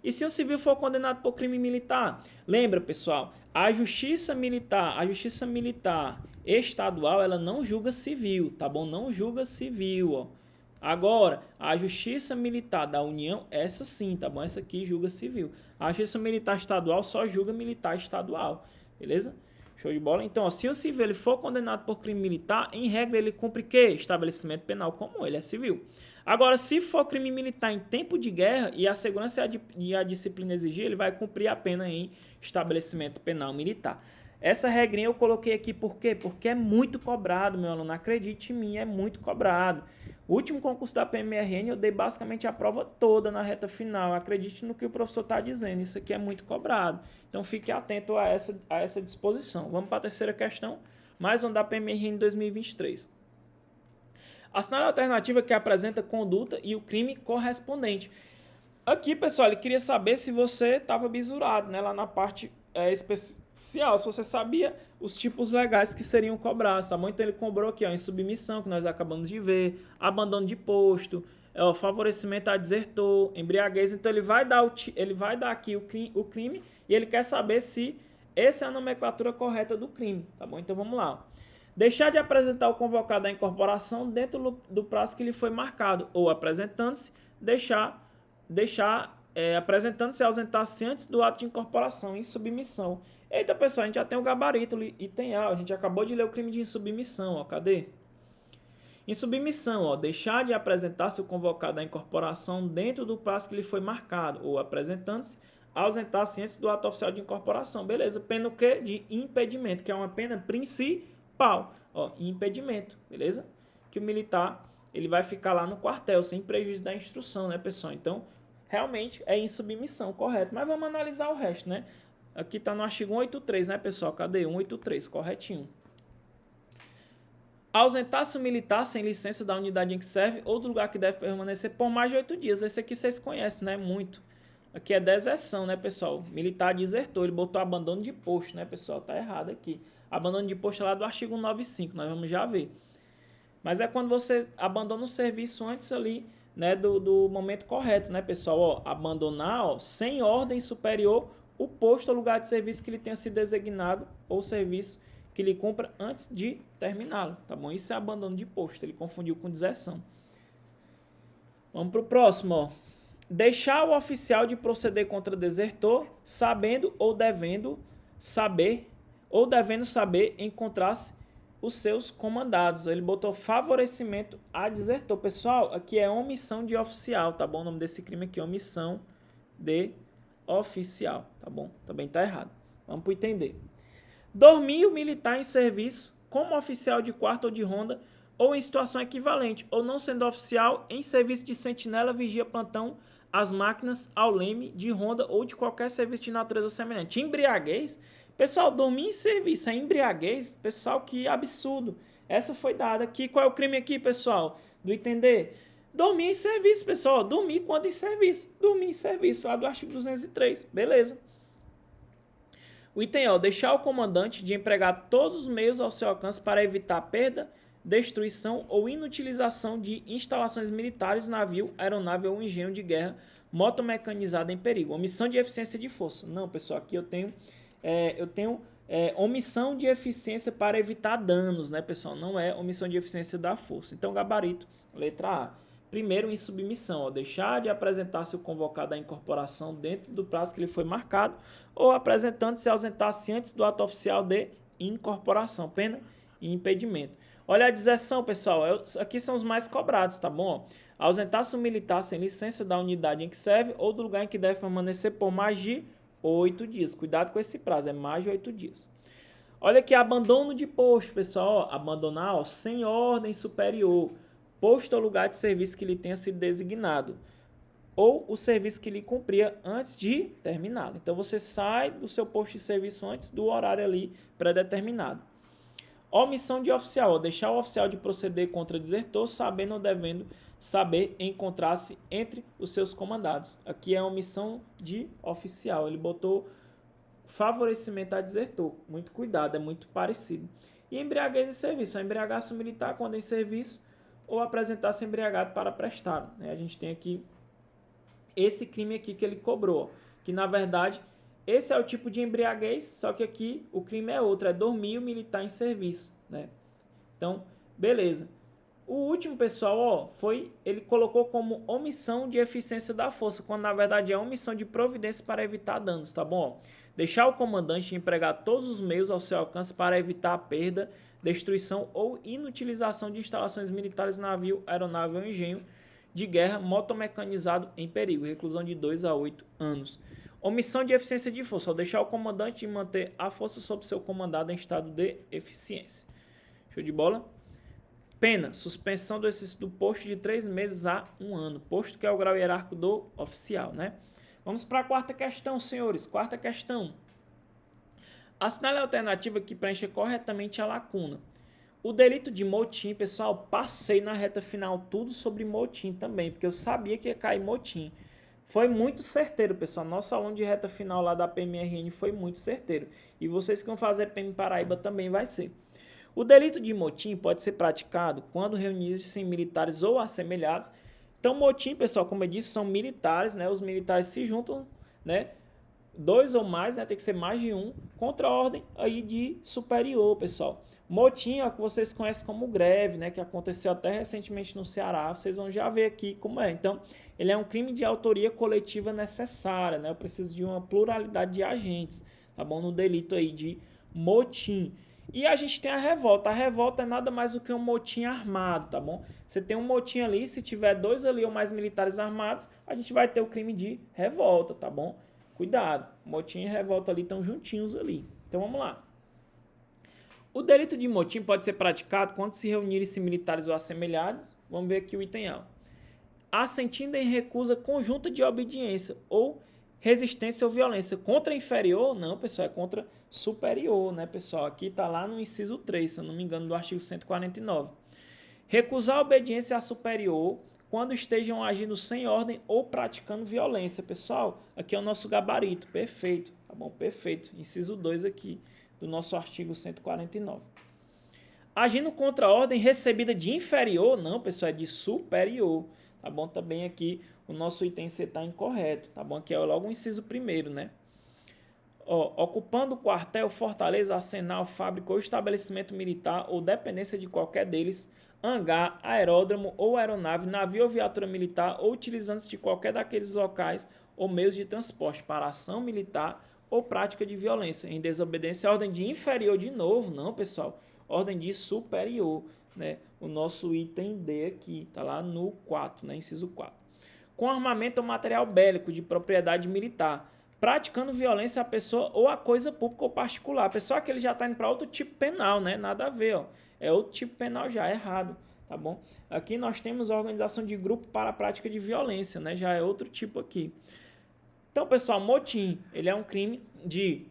E se um civil for condenado por crime militar? Lembra, pessoal, a justiça militar estadual, ela não julga civil, tá bom? Não julga civil, ó. Agora, a Justiça Militar da União, essa sim, tá bom? Essa aqui julga civil. A Justiça Militar Estadual só julga militar estadual, beleza? Show de bola? Então, ó, se o civil ele for condenado por crime militar, em regra ele cumpre o quê? Estabelecimento penal comum, ele é civil. Agora, se for crime militar em tempo de guerra e a segurança e a disciplina exigir, ele vai cumprir a pena em estabelecimento penal militar. Essa regrinha eu coloquei aqui por quê? Porque é muito cobrado, meu aluno. Acredite em mim, é muito cobrado. O último concurso da PMRN eu dei basicamente a prova toda na reta final. Acredite no que o professor está dizendo. Isso aqui é muito cobrado. Então fique atento a essa disposição. Vamos para a terceira questão. Mais um da PMRN 2023. A cenário alternativa que apresenta conduta e o crime correspondente. Aqui, pessoal, ele queria saber se você estava bisurado, né? Lá na parte especial, se você sabia os tipos legais que seriam cobrados, tá bom? Então ele cobrou aqui, ó, insubmissão, que nós acabamos de ver, abandono de posto, favorecimento a desertor, embriaguez. Então ele vai dar aqui o crime e ele quer saber se essa é a nomenclatura correta do crime, tá bom? Então vamos lá. Deixar de apresentar o convocado à incorporação dentro do prazo que lhe foi marcado, ou apresentando-se, apresentando-se e ausentar-se antes do ato de incorporação, insubmissão. Eita, pessoal, a gente já tem o gabarito e tem A. A gente acabou de ler o crime de insubmissão, ó. Cadê? Insubmissão, ó. Deixar de apresentar-se o convocado à incorporação dentro do prazo que lhe foi marcado, ou apresentando-se, ausentar-se antes do ato oficial de incorporação. Beleza. Pena o quê? De impedimento, que é uma pena principal. Ó, impedimento, beleza? Que o militar ele vai ficar lá no quartel, sem prejuízo da instrução, né, pessoal? Então, realmente é insubmissão, correto. Mas vamos analisar o resto, né? Aqui está no artigo 183, né, pessoal? Cadê? 183, corretinho. Ausentar-se o militar sem licença da unidade em que serve ou do lugar que deve permanecer por mais de 8 dias. Esse aqui vocês conhecem, né? Muito. Aqui é deserção, né, pessoal? Militar desertou, ele botou abandono de posto, né, pessoal? Tá errado aqui. Abandono de posto é lá do artigo 195, nós vamos já ver. Mas é quando você abandona o serviço antes ali, né, do momento correto, né, pessoal? Ó, abandonar, ó, sem ordem superior o posto ou lugar de serviço que ele tenha sido designado ou serviço que ele cumpra antes de terminá-lo, tá bom? Isso é abandono de posto, ele confundiu com deserção. Vamos para o próximo, ó. Deixar o oficial de proceder contra desertor, sabendo ou devendo saber ou devendo saber encontrar-se os seus comandados. Ele botou favorecimento a desertor. Pessoal, aqui é omissão de oficial, tá bom? O nome desse crime aqui é omissão de oficial, tá bom? Também tá errado. Vamos para entender. Dormir o militar em serviço como oficial de quarta ou de ronda ou em situação equivalente, ou não sendo oficial, em serviço de sentinela, vigia, plantão, as máquinas, ao leme, de ronda ou de qualquer serviço de natureza semelhante. Embriaguez, pessoal, dormir em serviço é embriaguez, pessoal, que absurdo. Essa foi dada aqui. Qual é o crime aqui, pessoal? Do entender? Dormir em serviço, pessoal. Dormir quando em serviço. Dormir em serviço, lá do artigo 203. Beleza. O item ó, deixar o comandante de empregar todos os meios ao seu alcance para evitar perda, destruição ou inutilização de instalações militares, navio, aeronave ou engenho de guerra, moto mecanizada em perigo. Omissão de eficiência de força. Não, pessoal, aqui eu tenho omissão de eficiência para evitar danos, né, pessoal? Não é omissão de eficiência da força. Então, gabarito, letra A. Primeiro, em submissão, ó, deixar de apresentar-se o convocado à incorporação dentro do prazo que lhe foi marcado ou apresentando-se ausentar-se antes do ato oficial de incorporação, pena e impedimento. Olha a deserção, pessoal, aqui são os mais cobrados, tá bom? Ausentar-se o militar sem licença da unidade em que serve ou do lugar em que deve permanecer por mais de 8 dias. Cuidado com esse prazo, é mais de 8 dias. Olha aqui, abandono de posto, pessoal, ó, abandonar ó, sem ordem superior, posto ou lugar de serviço que lhe tenha sido designado, ou o serviço que lhe cumpria antes de terminá-lo. Então, você sai do seu posto de serviço antes do horário ali pré-determinado. Omissão de oficial, deixar o oficial de proceder contra desertor, sabendo ou devendo saber encontrar-se entre os seus comandados. Aqui é a omissão de oficial, ele botou favorecimento a desertor. Muito cuidado, é muito parecido. E embriaguez de serviço, embriagar-se o militar quando em serviço ou apresentar-se embriagado para prestar. A gente tem aqui esse crime aqui que ele cobrou, que na verdade esse é o tipo de embriaguez, só que aqui o crime é outro, é dormir o militar em serviço, né? Então, beleza. O último, pessoal, ó, ele colocou como omissão de eficiência da força, quando na verdade é omissão de providência para evitar danos, tá bom? Deixar o comandante empregar todos os meios ao seu alcance para evitar a perda, destruição ou inutilização de instalações militares, navio, aeronave ou engenho de guerra, motomecanizado em perigo, reclusão de 2 a 8 anos. Omissão de eficiência de força, ao deixar o comandante de manter a força sob seu comandado em estado de eficiência. Show de bola? Pena, suspensão do exercício do posto de 3 meses a 1 ano, posto que é o grau hierárquico do oficial, né? Vamos para a quarta questão, senhores. Quarta questão. Assinale a alternativa que preencha corretamente a lacuna. O delito de motim, pessoal, passei na reta final tudo sobre motim também, porque eu sabia que ia cair motim. Foi muito certeiro, pessoal. Nosso aluno de reta final lá da PMRN foi muito certeiro. E vocês que vão fazer PM Paraíba também vai ser. O delito de motim pode ser praticado quando reunirem-se militares ou assemelhados. Então, motim, pessoal, como eu disse, são militares, né? Os militares se juntam, né? 2 ou mais, né? Tem que ser mais de um, contra a ordem aí de superior, pessoal. Motim é o que vocês conhecem como greve, né? Que aconteceu até recentemente no Ceará. Vocês vão já ver aqui como é. Então, ele é um crime de autoria coletiva necessária, né? Eu preciso de uma pluralidade de agentes, tá bom? No delito aí de motim. E a gente tem a revolta. A revolta é nada mais do que um motim armado, tá bom? Você tem um motim ali, se tiver 2 ali ou mais militares armados, a gente vai ter o crime de revolta, tá bom? Cuidado, motim e revolta ali estão juntinhos ali. Então vamos lá. O delito de motim pode ser praticado quando se reunirem-se militares ou assemelhados. Vamos ver aqui o item A. Assentindo em recusa conjunta de obediência ou resistência ou violência. Contra inferior? Não, pessoal, é contra superior, né, pessoal? Aqui está lá no inciso 3, se eu não me engano, do artigo 149. Recusar a obediência a superior quando estejam agindo sem ordem ou praticando violência. Pessoal, aqui é o nosso gabarito. Perfeito, tá bom? Perfeito. Inciso 2 aqui do nosso artigo 149. Agindo contra a ordem recebida de inferior? Não, pessoal, é de superior. Tá bom? Também aqui o nosso item C está incorreto, tá bom? Aqui é logo o inciso 1º, né? Ó, ocupando quartel, fortaleza, arsenal, fábrica ou estabelecimento militar ou dependência de qualquer deles, hangar, aeródromo ou aeronave, navio ou viatura militar ou utilizando-se de qualquer daqueles locais ou meios de transporte para ação militar ou prática de violência. Em desobediência, a ordem de inferior de novo, não, pessoal, ordem de superior, né? O nosso item D aqui, tá lá no 4, né? Inciso 4. Com armamento ou material bélico de propriedade militar, praticando violência à pessoa ou a coisa pública ou particular. Pessoal, que ele já está indo para outro tipo penal, né? Nada a ver, ó. É outro tipo penal já, errado, tá bom? Aqui nós temos a organização de grupo para a prática de violência, né? Já é outro tipo aqui. Então, pessoal, motim, ele é um crime de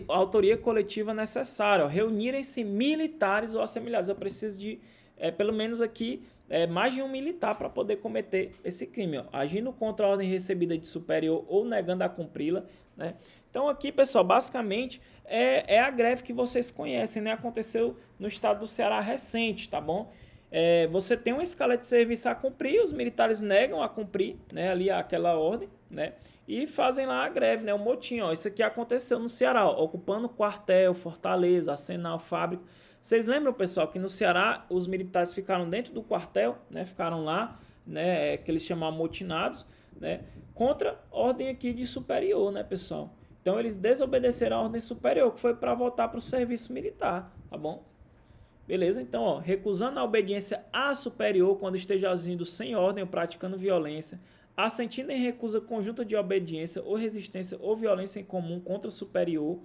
autoria coletiva necessária. Reunirem-se militares ou assemelhados. Eu preciso de, pelo menos aqui, mais de um militar para poder cometer esse crime. Ó. Agindo contra a ordem recebida de superior ou negando a cumpri-la. Né? Então, aqui, pessoal, basicamente, é a greve que vocês conhecem, né? Aconteceu no estado do Ceará recente, tá bom? Você tem uma escala de serviço a cumprir, os militares negam a cumprir, né, ali aquela ordem, né, e fazem lá a greve, né, o motim. Ó, isso aqui aconteceu no Ceará, ó, ocupando quartel, fortaleza, arsenal, fábrica. Vocês lembram, pessoal, que no Ceará os militares ficaram dentro do quartel, né, ficaram lá, né, que eles chamam amotinados, né, contra ordem aqui de superior, né, pessoal. Então eles desobedeceram a ordem superior, que foi para voltar para o serviço militar, tá bom? Beleza? Então, ó, recusando a obediência à superior quando esteja agindo sem ordem ou praticando violência, assentindo em recusa conjunta de obediência ou resistência ou violência em comum contra o superior,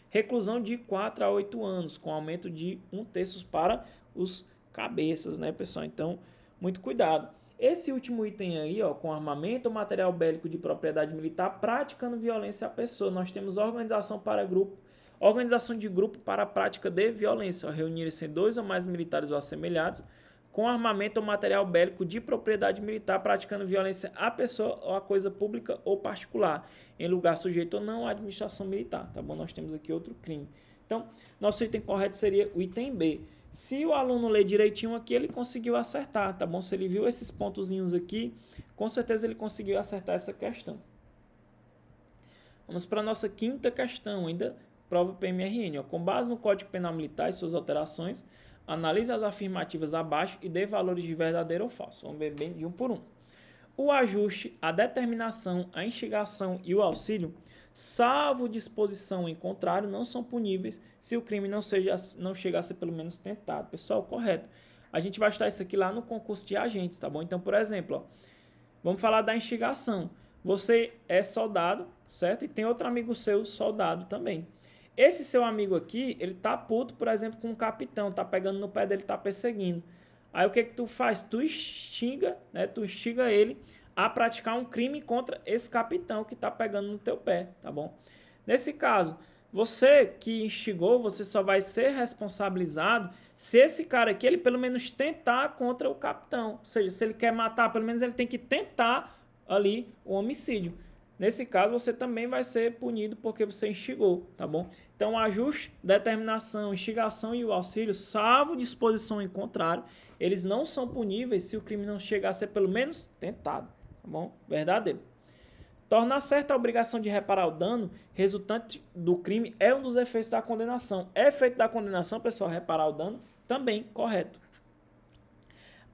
reclusão de 4 a 8 anos, com aumento de 1/3 para os cabeças, né, pessoal? Então, muito cuidado. Esse último item aí, ó, com armamento ou material bélico de propriedade militar, praticando violência à pessoa. Nós temos organização para grupo, organização de grupo para a prática de violência, reunirem-se 2 ou mais militares ou assemelhados, com armamento ou material bélico de propriedade militar, praticando violência à pessoa ou à coisa pública ou particular, em lugar sujeito ou não à administração militar, tá bom? Nós temos aqui outro crime. Então, nosso item correto seria o item B. Se o aluno ler direitinho aqui, ele conseguiu acertar, tá bom? Se ele viu esses pontozinhos aqui, com certeza ele conseguiu acertar essa questão. Vamos para a nossa quinta questão, ainda prova PMRN. Ó. Com base no Código Penal Militar e suas alterações, analise as afirmativas abaixo e dê valores de verdadeiro ou falso. Vamos ver bem de um por um. O ajuste, a determinação, a instigação e o auxílio, salvo disposição em contrário, não são puníveis se o crime não chegar a ser pelo menos tentado. Pessoal, correto. A gente vai estudar isso aqui lá no concurso de agentes, tá bom? Então, por exemplo, ó, vamos falar da instigação. Você é soldado, certo? E tem outro amigo seu, soldado também. Esse seu amigo aqui, ele tá puto, por exemplo, com um capitão, tá pegando no pé dele, tá perseguindo. Aí o que que tu faz? Tu instiga, né? Tu instiga ele a praticar um crime contra esse capitão que tá pegando no teu pé, tá bom? Nesse caso, você que instigou, você só vai ser responsabilizado se esse cara aqui, ele pelo menos tentar contra o capitão. Ou seja, se ele quer matar, pelo menos ele tem que tentar ali o homicídio. Nesse caso, você também vai ser punido porque você instigou, tá bom? Então, ajuste, determinação, instigação e o auxílio, salvo disposição em contrário, eles não são puníveis se o crime não chegar a ser pelo menos tentado, tá bom? Verdadeiro. Tornar certa a obrigação de reparar o dano resultante do crime é um dos efeitos da condenação. É efeito da condenação, pessoal, reparar o dano? Também correto.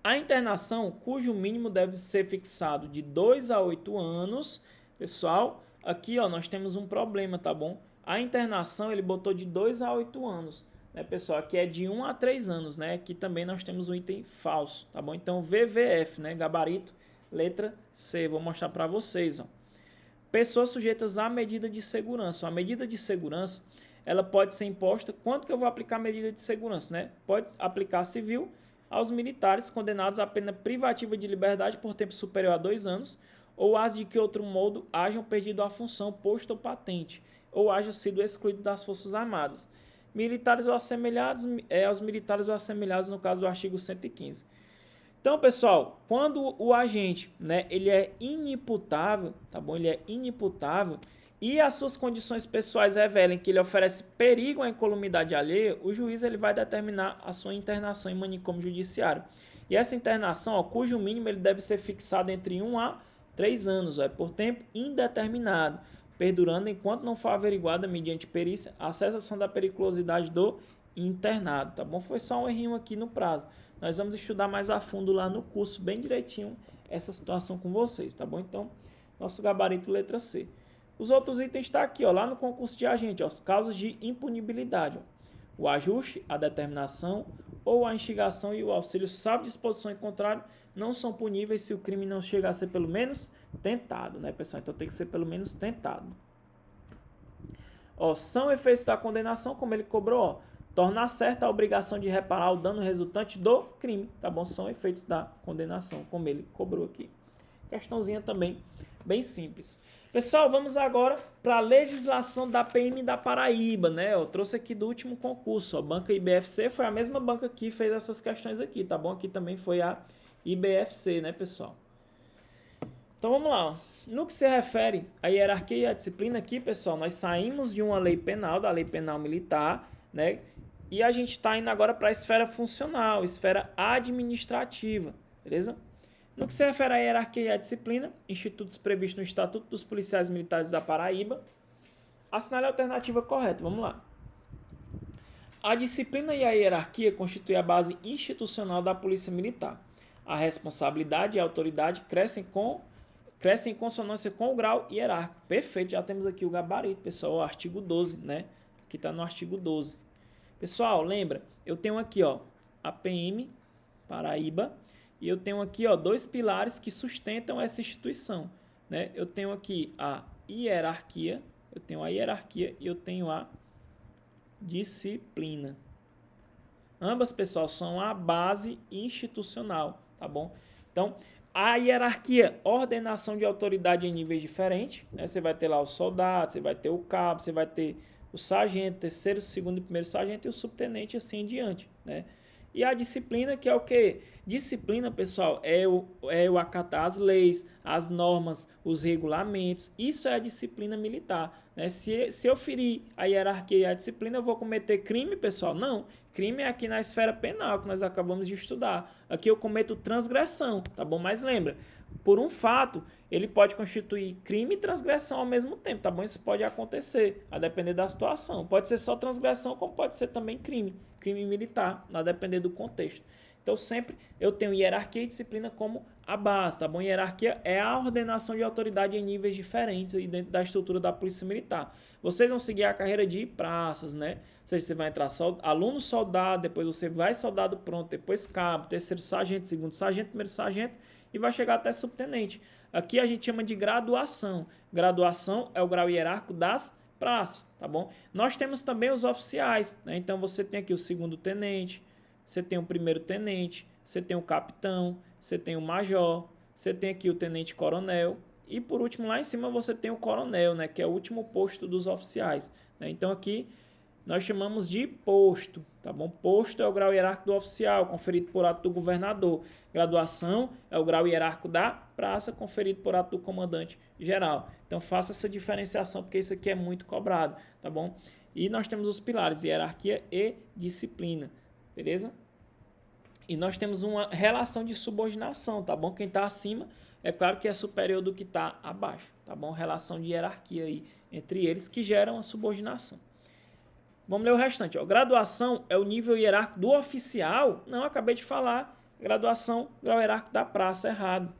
A internação, cujo mínimo deve ser fixado de 2 a 8 anos. Pessoal, aqui ó, nós temos um problema, tá bom? A internação ele botou de 2 a 8 anos, né, pessoal? Aqui é de 1 a 3 anos, né? Aqui também nós temos um item falso, tá bom? Então, VVF, né? Gabarito, letra C. Vou mostrar para vocês, ó. Pessoas sujeitas à medida de segurança. A medida de segurança, ela pode ser imposta. Quanto que eu vou aplicar a medida de segurança, né? Pode aplicar civil aos militares condenados à pena privativa de liberdade por tempo superior a 2 anos, ou as de que outro modo hajam perdido a função, posto ou patente, ou hajam sido excluídos das Forças Armadas. Militares ou assemelhados, aos militares ou assemelhados no caso do artigo 115. Então, pessoal, quando o agente, né, ele é inimputável, tá bom? Ele é inimputável e as suas condições pessoais revelem que ele oferece perigo à incolumidade alheia, o juiz ele vai determinar a sua internação em manicômio judiciário. E essa internação, ó, cujo mínimo ele deve ser fixado entre 1 a 3 anos, ó, por tempo indeterminado, perdurando enquanto não for averiguada mediante perícia a cessação da periculosidade do internado, tá bom? Foi só um errinho aqui no prazo. Nós vamos estudar mais a fundo lá no curso, bem direitinho, essa situação com vocês, tá bom? Então, nosso gabarito letra C. Os outros itens estão aqui, ó, lá no concurso de agente, ó, as causas de impunibilidade. Ó. O ajuste, a determinação ou a instigação e o auxílio, salvo disposição em contrário, não são puníveis se o crime não chegar a ser pelo menos tentado, né, pessoal? Então tem que ser pelo menos tentado. Ó, são efeitos da condenação, como ele cobrou, ó, tornar certa a obrigação de reparar o dano resultante do crime, tá bom? São efeitos da condenação, como ele cobrou aqui. Questãozinha também bem simples. Pessoal, vamos agora para a legislação da PM da Paraíba, né? Eu trouxe aqui do último concurso, a banca IBFC foi a mesma banca que fez essas questões aqui, tá bom? Aqui também foi a IBFC, né, pessoal? Então vamos lá, ó. No que se refere à hierarquia e à disciplina aqui, pessoal, nós saímos de uma lei penal, da lei penal militar, né? E a gente está indo agora para a esfera funcional, esfera administrativa, beleza? No que se refere à hierarquia e à disciplina, institutos previstos no Estatuto dos Policiais Militares da Paraíba, assinale a alternativa correta, vamos lá. A disciplina e a hierarquia constituem a base institucional da Polícia Militar. A responsabilidade e a autoridade crescem em consonância com o grau hierárquico. Perfeito, já temos aqui o gabarito, pessoal, o artigo 12, né? Aqui está no artigo 12. Pessoal, lembra, eu tenho aqui, ó, a PM Paraíba, e eu tenho aqui, ó, dois pilares que sustentam essa instituição, né? Eu tenho aqui a hierarquia, e eu tenho a disciplina. Ambas, pessoal, são a base institucional, tá bom? Então, a hierarquia, ordenação de autoridade em níveis diferentes, né? Você vai ter lá o soldado, você vai ter o cabo, você vai ter o sargento, terceiro, segundo e primeiro sargento e o subtenente, assim em diante, né? E a disciplina, que é o quê? Disciplina, pessoal, é o acatar as leis, as normas, os regulamentos. Isso é a disciplina militar, né? Se eu ferir a hierarquia e a disciplina, eu vou cometer crime, pessoal? Não. Crime é aqui na esfera penal, que nós acabamos de estudar. Aqui eu cometo transgressão, tá bom? Mas lembra, por um fato, ele pode constituir crime e transgressão ao mesmo tempo, tá bom? Isso pode acontecer, a depender da situação. Pode ser só transgressão, como pode ser também crime militar, a depender do contexto. Então, sempre eu tenho hierarquia e disciplina como a base, tá bom? Hierarquia é a ordenação de autoridade em níveis diferentes aí dentro da estrutura da Polícia Militar. Vocês vão seguir a carreira de praças, né? Ou seja, você vai entrar aluno soldado, depois você vai soldado pronto, depois cabo, terceiro sargento, segundo sargento, primeiro sargento e vai chegar até subtenente. Aqui a gente chama de graduação. Graduação é o grau hierárquico das praças, tá bom? Nós temos também os oficiais, né? Então você tem aqui o segundo tenente, você tem o primeiro tenente, você tem o capitão, você tem o major, você tem aqui o tenente coronel e por último lá em cima você tem o coronel, né? Que é o último posto dos oficiais, né? Então aqui nós chamamos de posto, tá bom? Posto é o grau hierárquico do oficial, conferido por ato do governador. Graduação é o grau hierárquico da praça, conferido por ato do comandante geral. Então faça essa diferenciação, porque isso aqui é muito cobrado, tá bom? E nós temos os pilares, hierarquia e disciplina, beleza? E nós temos uma relação de subordinação, tá bom? Quem está acima, é claro que é superior do que está abaixo, tá bom? Relação de hierarquia aí entre eles que geram a subordinação. Vamos ler o restante. Ó. Graduação é o nível hierárquico do oficial? Não, acabei de falar. Graduação, grau hierárquico da praça, errado.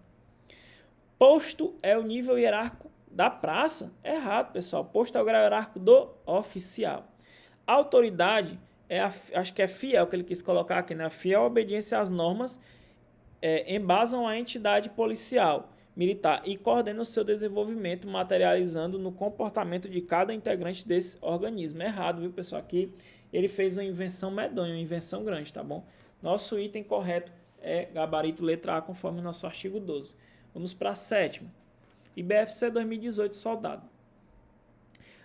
Posto é o nível hierárquico da praça? Errado, pessoal. Posto é o grau hierárquico do oficial. Autoridade, acho que é fiel, que ele quis colocar aqui, né? Fiel à obediência às normas embasam a entidade policial militar e coordena o seu desenvolvimento, materializando no comportamento de cada integrante desse organismo. É errado, viu, pessoal? Aqui ele fez uma invenção medonha, uma invenção grande, tá bom? Nosso item correto é gabarito letra A, conforme o nosso artigo 12. Vamos para a sétima. IBFC 2018, soldado.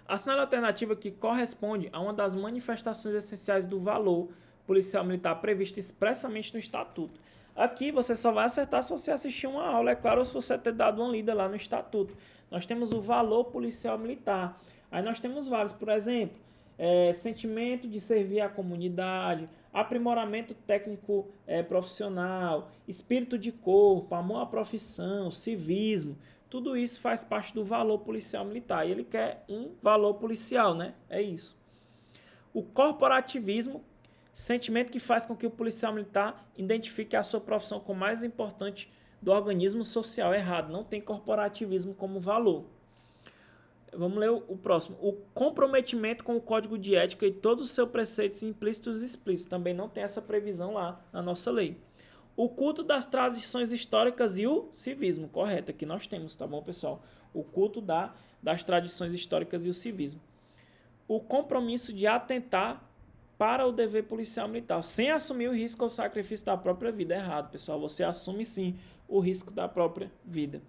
Assinale a alternativa que corresponde a uma das manifestações essenciais do valor policial militar prevista expressamente no Estatuto. Aqui você só vai acertar se você assistir uma aula, é claro, ou se você ter dado uma lida lá no Estatuto. Nós temos o valor policial militar. Aí nós temos vários, por exemplo, sentimento de servir à comunidade, aprimoramento técnico profissional, espírito de corpo, amor à profissão, civismo. Tudo isso faz parte do valor policial militar. E ele quer um valor policial, né? É isso. O corporativismo, sentimento que faz com que o policial militar identifique a sua profissão como mais importante do organismo social. Errado, não tem corporativismo como valor. Vamos ler o próximo. O comprometimento com o código de ética e todos os seus preceitos implícitos e explícitos. Também não tem essa previsão lá na nossa lei. O culto das tradições históricas e o civismo. Correto, aqui nós temos, tá bom, pessoal? O culto das tradições históricas e o civismo. O compromisso de atentar para o dever policial militar, sem assumir o risco ou sacrifício da própria vida. Errado, pessoal. Você assume sim o risco da própria vida.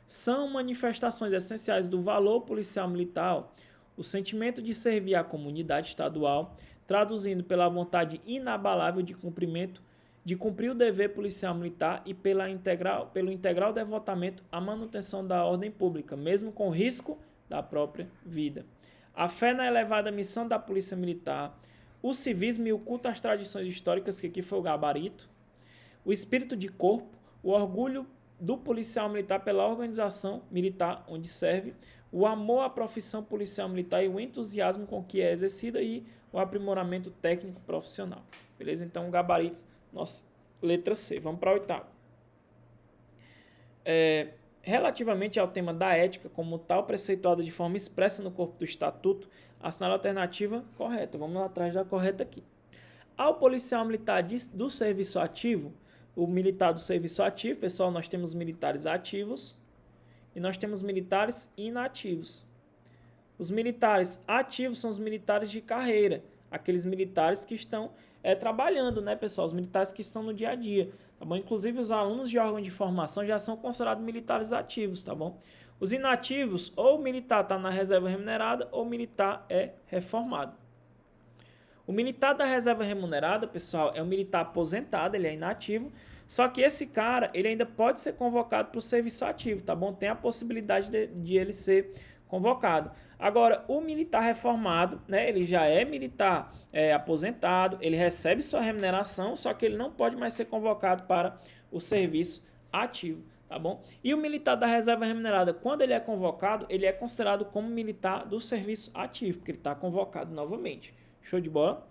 São manifestações essenciais do valor policial militar o sentimento de servir à comunidade estadual, traduzindo pela vontade inabalável de cumprir o dever policial militar e pelo integral devotamento à manutenção da ordem pública, mesmo com risco da própria vida. A fé na elevada missão da polícia militar, o civismo e o culto às tradições históricas, que aqui foi o gabarito, o espírito de corpo, o orgulho do policial militar pela organização militar onde serve, o amor à profissão policial militar e o entusiasmo com que é exercida e o aprimoramento técnico profissional. Beleza? Então, o gabarito, nossa, letra C. Vamos para a oitava. Relativamente ao tema da ética, como tal preceituada de forma expressa no corpo do Estatuto, assinale a alternativa correta. Vamos lá atrás da correta aqui. Ao policial militar do serviço ativo, o militar do serviço ativo, pessoal, nós temos militares ativos e nós temos militares inativos. Os militares ativos são os militares de carreira, aqueles militares que estão trabalhando, né, pessoal? Os militares que estão no dia a dia, tá bom? Inclusive, os alunos de órgão de formação já são considerados militares ativos, tá bom? Os inativos, ou o militar está na reserva remunerada, ou o militar é reformado. O militar da reserva remunerada, pessoal, é um militar aposentado, ele é inativo, só que esse cara, ele ainda pode ser convocado para o serviço ativo, tá bom? Tem a possibilidade de ele ser convocado. Agora, o militar reformado, né, ele já é militar aposentado, ele recebe sua remuneração, só que ele não pode mais ser convocado para o serviço ativo, tá bom? E o militar da reserva remunerada, quando ele é convocado, ele é considerado como militar do serviço ativo, porque ele está convocado novamente. Show de bola?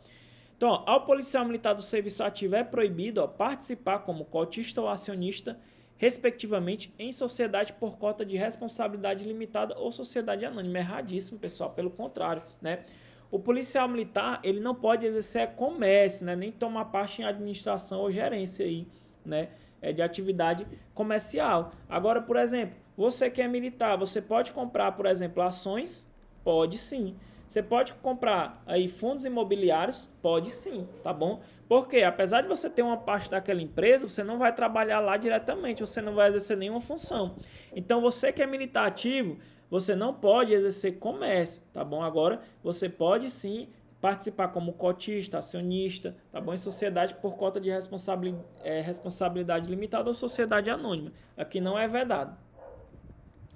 Então, ao policial militar do serviço ativo é proibido participar como cotista ou acionista, respectivamente, em sociedade por cota de responsabilidade limitada ou sociedade anônima. Erradíssimo, pessoal, pelo contrário, né? O policial militar, ele não pode exercer comércio, né? Nem tomar parte em administração ou gerência aí, né? De atividade comercial. Agora, por exemplo, você que é militar, você pode comprar, por exemplo, ações? Pode sim. Você pode comprar aí fundos imobiliários? Pode sim, tá bom? Porque apesar de você ter uma parte daquela empresa, você não vai trabalhar lá diretamente, você não vai exercer nenhuma função. Então, você que é militar ativo, você não pode exercer comércio, tá bom? Agora, você pode sim participar como cotista, acionista, tá bom? Em sociedade por cota de responsabilidade limitada ou sociedade anônima. Aqui não é vedado.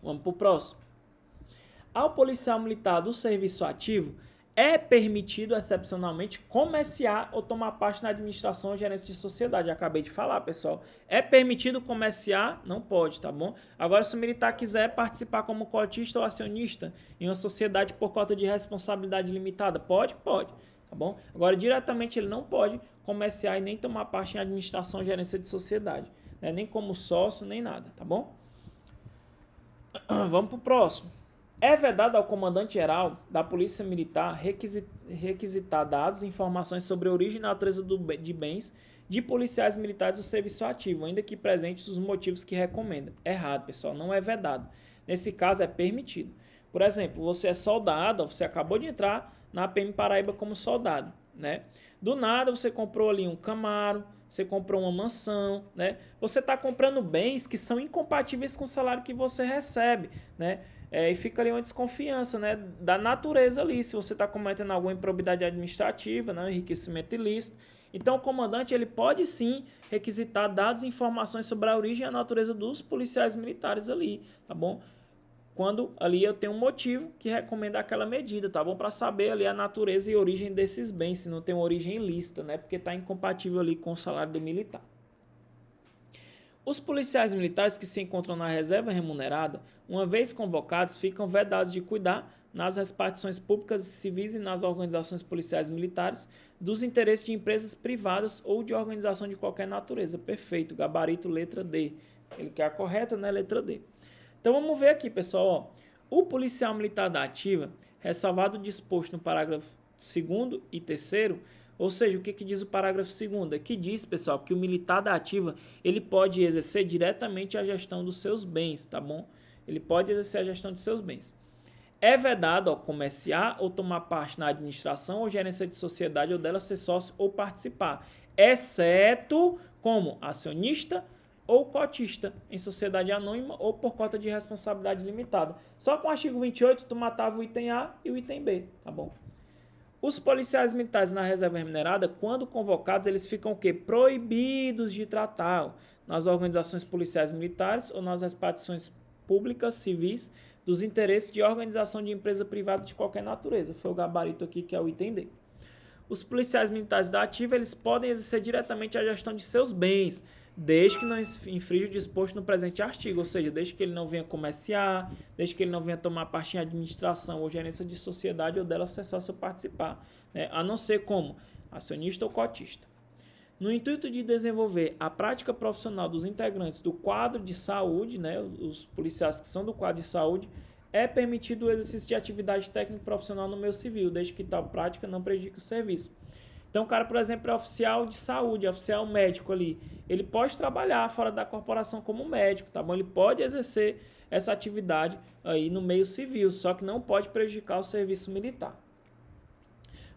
Vamos para o próximo. Ao policial militar do serviço ativo, é permitido, excepcionalmente, comerciar ou tomar parte na administração ou gerência de sociedade. Acabei de falar, pessoal. É permitido comerciar? Não pode, tá bom? Agora, se o militar quiser participar como cotista ou acionista em uma sociedade por cota de responsabilidade limitada, pode? Pode, tá bom? Agora, diretamente, ele não pode comerciar e nem tomar parte em administração ou gerência de sociedade, né? Nem como sócio, nem nada, tá bom? Vamos para o próximo. É vedado ao comandante-geral da Polícia Militar requisitar dados e informações sobre a origem e natureza de bens de policiais militares do serviço ativo, ainda que presentes os motivos que recomenda. Errado, pessoal, não é vedado. Nesse caso, é permitido. Por exemplo, você é soldado, você acabou de entrar na PM Paraíba como soldado, né? Do nada, você comprou ali um Camaro, você comprou uma mansão, né? Você está comprando bens que são incompatíveis com o salário que você recebe, né? E fica ali uma desconfiança, né, da natureza ali, se você está cometendo alguma improbidade administrativa, né, enriquecimento ilícito. Então, o comandante ele pode sim requisitar dados e informações sobre a origem e a natureza dos policiais militares ali, tá bom? Quando ali eu tenho um motivo que recomenda aquela medida, tá bom? Para saber ali a natureza e origem desses bens, se não tem uma origem ilícita, né, porque está incompatível ali com o salário do militar. Os policiais militares que se encontram na reserva remunerada, uma vez convocados, ficam vedados de cuidar, nas repartições públicas e civis e nas organizações policiais militares, dos interesses de empresas privadas ou de organização de qualquer natureza. Perfeito, gabarito letra D. Ele quer a correta, né? Letra D. Então vamos ver aqui, pessoal. O policial militar da ativa, ressalvado o disposto no parágrafo 2º e 3º, ou seja, o que diz o parágrafo 2º? Aqui diz, pessoal, que o militar da ativa, ele pode exercer diretamente a gestão dos seus bens, tá bom? Ele pode exercer a gestão de seus bens. É vedado comerciar ou tomar parte na administração ou gerência de sociedade ou dela ser sócio ou participar, exceto como acionista ou cotista em sociedade anônima ou por cota de responsabilidade limitada. Só com o artigo 28 tu matava o item A e o item B, tá bom? Os policiais militares na reserva remunerada, quando convocados, eles ficam o quê? Proibidos de tratar nas organizações policiais militares ou nas repartições públicas, civis, dos interesses de organização de empresa privada de qualquer natureza. Foi o gabarito aqui que é o item D. Os policiais militares da ativa, eles podem exercer diretamente a gestão de seus bens, desde que não infrinja o disposto no presente artigo, ou seja, desde que ele não venha comerciar, desde que ele não venha tomar parte em administração ou gerência de sociedade ou dela ser sócio ou participar, né? A não ser como acionista ou cotista. No intuito de desenvolver a prática profissional dos integrantes do quadro de saúde, né, os policiais que são do quadro de saúde, é permitido o exercício de atividade técnico profissional no meio civil, desde que tal prática não prejudique o serviço. Então, o cara, por exemplo, é oficial de saúde, é oficial médico ali. Ele pode trabalhar fora da corporação como médico, tá bom? Ele pode exercer essa atividade aí no meio civil, só que não pode prejudicar o serviço militar.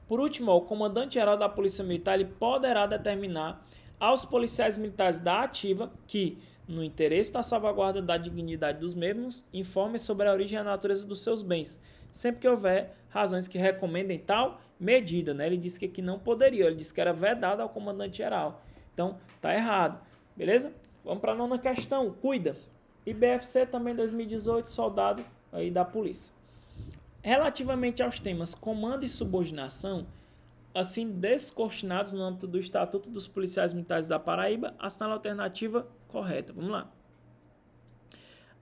Por último, o comandante-geral da Polícia Militar ele poderá determinar aos policiais militares da ativa que, no interesse da salvaguarda da dignidade dos mesmos, informe sobre a origem e a natureza dos seus bens, sempre que houver razões que recomendem tal medida, né? Ele disse que aqui não poderia, ele disse que era vedado ao comandante-geral. Então, tá errado, beleza? Vamos para a 9ª questão, cuida. IBFC também 2018, soldado aí da polícia. Relativamente aos temas comando e subordinação, assim descortinados no âmbito do Estatuto dos Policiais Militares da Paraíba, assinala a alternativa correta. Vamos lá.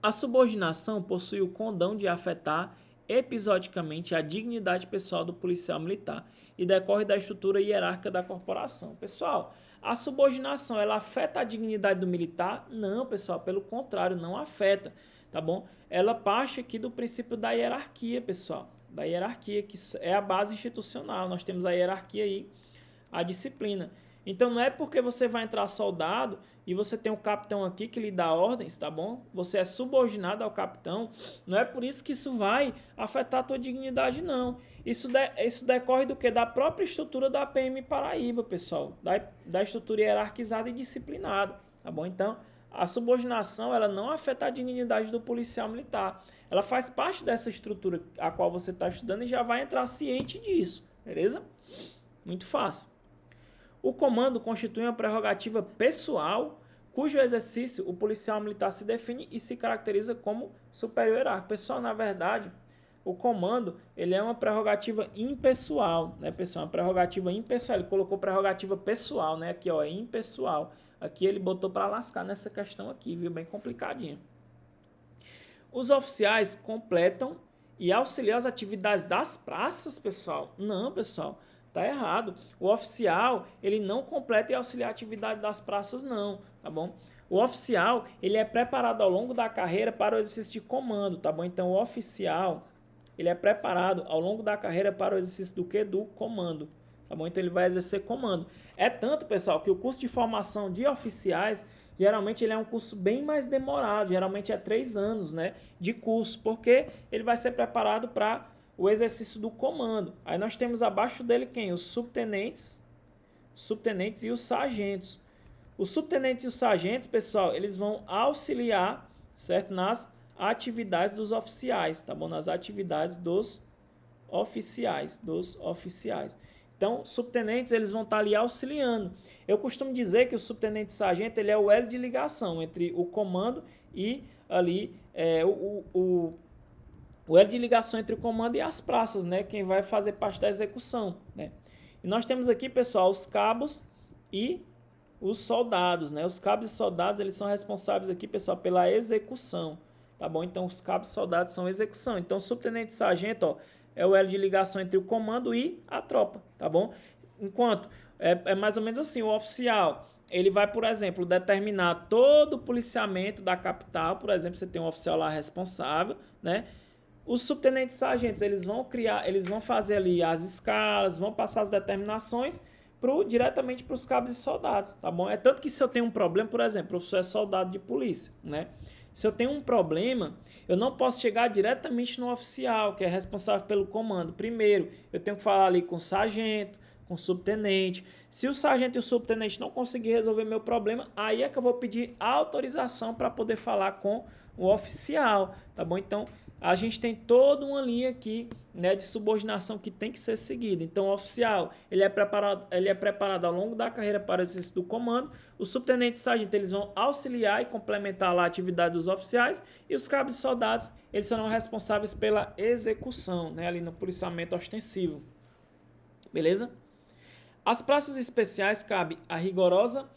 A subordinação possui o condão de afetar episodicamente a dignidade pessoal do policial militar e decorre da estrutura hierárquica da corporação. Pessoal, a subordinação ela afeta a dignidade do militar? Não, pessoal, pelo contrário, não afeta, tá bom? Ela parte aqui do princípio da hierarquia, pessoal, da hierarquia, que é a base institucional. Nós temos a hierarquia aí, a disciplina. Então, não é porque você vai entrar soldado e você tem um capitão aqui que lhe dá ordens, tá bom? Você é subordinado ao capitão, não é por isso que isso vai afetar a tua dignidade, não. Isso decorre do quê? Da própria estrutura da PM Paraíba, pessoal, da estrutura hierarquizada e disciplinada, tá bom? Então, a subordinação, ela não afeta a dignidade do policial militar. Ela faz parte dessa estrutura a qual você está estudando e já vai entrar ciente disso, beleza? Muito fácil. O comando constitui uma prerrogativa pessoal, cujo exercício o policial militar se define e se caracteriza como superior hierárquico. Pessoal, na verdade, o comando ele é uma prerrogativa impessoal, né, pessoal? Uma prerrogativa impessoal. Ele colocou prerrogativa pessoal, né? Aqui, ó, é impessoal. Aqui ele botou para lascar nessa questão aqui, viu? Bem complicadinho. Os oficiais completam e auxiliam as atividades das praças, pessoal? Não, pessoal. Tá errado. O oficial, ele não completa e auxilia a atividade das praças, não, tá bom? O oficial, ele é preparado ao longo da carreira para o exercício de comando, tá bom? Então, o oficial, ele é preparado ao longo da carreira para o exercício do quê? Do comando, tá bom? Então, ele vai exercer comando. É tanto, pessoal, que o curso de formação de oficiais, geralmente, ele é um curso bem mais demorado, geralmente é 3 anos, né, de curso, porque ele vai ser preparado para o exercício do comando. Aí nós temos abaixo dele quem? Os subtenentes e os sargentos. Os subtenentes e os sargentos, pessoal, eles vão auxiliar, certo? Nas atividades dos oficiais, tá bom? Nas atividades dos oficiais, Então, subtenentes, eles vão estar ali auxiliando. Eu costumo dizer que o subtenente e sargento, ele é o elo de ligação entre o comando e ali o elo de ligação entre o comando e as praças, né? Quem vai fazer parte da execução, né? E nós temos aqui, pessoal, os cabos e os soldados, né? Os cabos e soldados, eles são responsáveis aqui, pessoal, pela execução, tá bom? Então, os cabos e soldados são execução. Então, o subtenente e sargento, ó, é o elo de ligação entre o comando e a tropa, tá bom? Enquanto, é mais ou menos assim, o oficial, ele vai, por exemplo, determinar todo o policiamento da capital, por exemplo, você tem um oficial lá responsável, né? Os subtenentes sargentos, eles vão fazer ali as escalas, vão passar as determinações diretamente para os cabos e soldados, tá bom? É tanto que se eu tenho um problema, por exemplo, o professor é soldado de polícia, né? Se eu tenho um problema, eu não posso chegar diretamente no oficial, que é responsável pelo comando. Primeiro, eu tenho que falar ali com o sargento, com o subtenente. Se o sargento e o subtenente não conseguirem resolver meu problema, aí é que eu vou pedir autorização para poder falar com o oficial, tá bom? Então, a gente tem toda uma linha aqui, né, de subordinação que tem que ser seguida. Então, o oficial, ele é preparado ao longo da carreira para o exercício do comando. Os subtenentes e sargento, eles vão auxiliar e complementar lá a atividade dos oficiais. E os cabos e soldados, eles serão responsáveis pela execução, né, ali no policiamento ostensivo. Beleza? As praças especiais cabe a rigorosa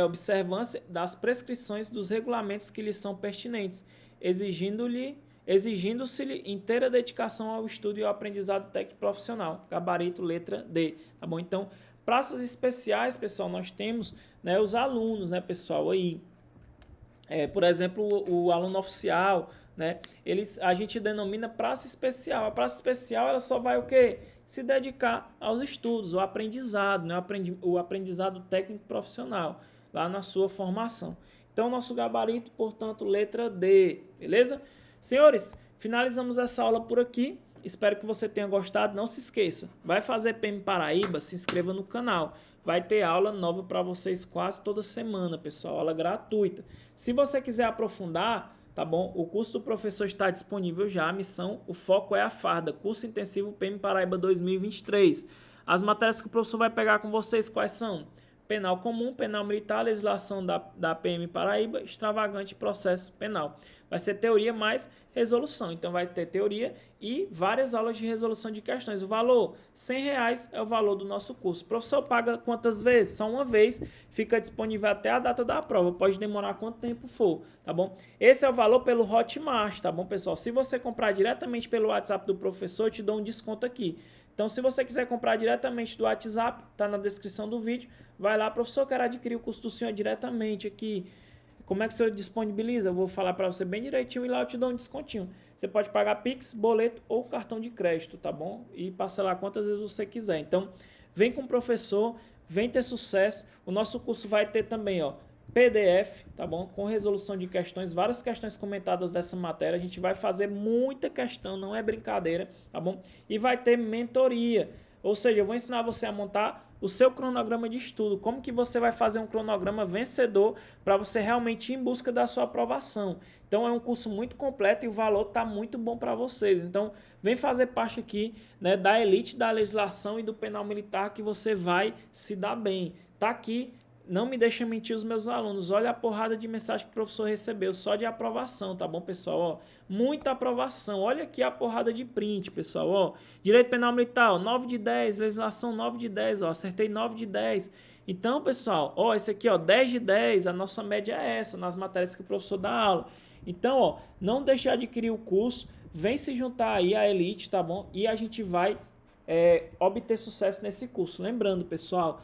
observância das prescrições dos regulamentos que lhes são pertinentes, exigindo-se-lhe inteira dedicação ao estudo e ao aprendizado técnico profissional. Gabarito, letra D. Tá bom? Então, praças especiais, pessoal, nós temos, né, os alunos, né, pessoal, aí. Por exemplo, o aluno oficial, né, a gente denomina praça especial. A praça especial, ela só vai o quê? Se dedicar aos estudos, ao aprendizado, né, o aprendizado técnico profissional, lá na sua formação. Então, nosso gabarito, portanto, letra D, beleza? Senhores, finalizamos essa aula por aqui. Espero que você tenha gostado. Não se esqueça, vai fazer PM Paraíba, se inscreva no canal. Vai ter aula nova para vocês quase toda semana, pessoal. Aula gratuita. Se você quiser aprofundar, tá bom? O curso do professor está disponível já. A missão, o foco é a farda. Curso intensivo PM Paraíba 2023. As matérias que o professor vai pegar com vocês, quais são? Penal comum, penal militar, legislação da PM Paraíba, extravagante e processo penal. Vai ser teoria mais resolução. Então, vai ter teoria e várias aulas de resolução de questões. O valor, R$100 é o valor do nosso curso. O professor paga quantas vezes? Só uma vez. Fica disponível até a data da prova. Pode demorar quanto tempo for, tá bom? Esse é o valor pelo Hotmart, tá bom, pessoal? Se você comprar diretamente pelo WhatsApp do professor, eu te dou um desconto aqui. Então, se você quiser comprar diretamente do WhatsApp, tá na descrição do vídeo. Vai lá, professor, eu quero adquirir o curso do senhor diretamente aqui. Como é que o senhor disponibiliza? Eu vou falar para você bem direitinho e lá eu te dou um descontinho. Você pode pagar Pix, boleto ou cartão de crédito, tá bom? E parcelar quantas vezes você quiser. Então, vem com o professor, vem ter sucesso. O nosso curso vai ter também, ó, PDF, tá bom? Com resolução de questões, várias questões comentadas dessa matéria. A gente vai fazer muita questão, não é brincadeira, tá bom? E vai ter mentoria. Ou seja, eu vou ensinar você a montar o seu cronograma de estudo, como que você vai fazer um cronograma vencedor para você realmente ir em busca da sua aprovação. Então é um curso muito completo e o valor está muito bom para vocês. Então vem fazer parte aqui, né, da elite da legislação e do penal militar que você vai se dar bem. Tá aqui. Não me deixa mentir os meus alunos. Olha a porrada de mensagem que o professor recebeu só de aprovação, tá bom, pessoal? Ó, muita aprovação. Olha aqui a porrada de print, pessoal. Ó, direito penal militar, 9 de 10. Legislação, 9 de 10. Ó, acertei 9 de 10. Então, pessoal, ó, esse aqui, ó, 10 de 10. A nossa média é essa, nas matérias que o professor dá aula. Então, ó, não deixe de adquirir o curso. Vem se juntar aí à elite, tá bom? E a gente vai obter sucesso nesse curso. Lembrando, pessoal,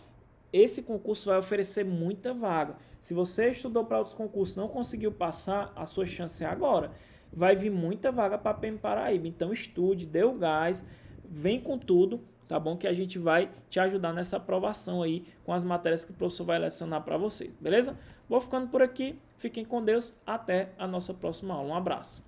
esse concurso vai oferecer muita vaga. Se você estudou para outros concursos e não conseguiu passar, a sua chance é agora. Vai vir muita vaga para a PM Paraíba. Então estude, dê o gás, vem com tudo, tá bom? Que a gente vai te ajudar nessa aprovação aí com as matérias que o professor vai lecionar para você, beleza? Vou ficando por aqui. Fiquem com Deus. Até a nossa próxima aula. Um abraço.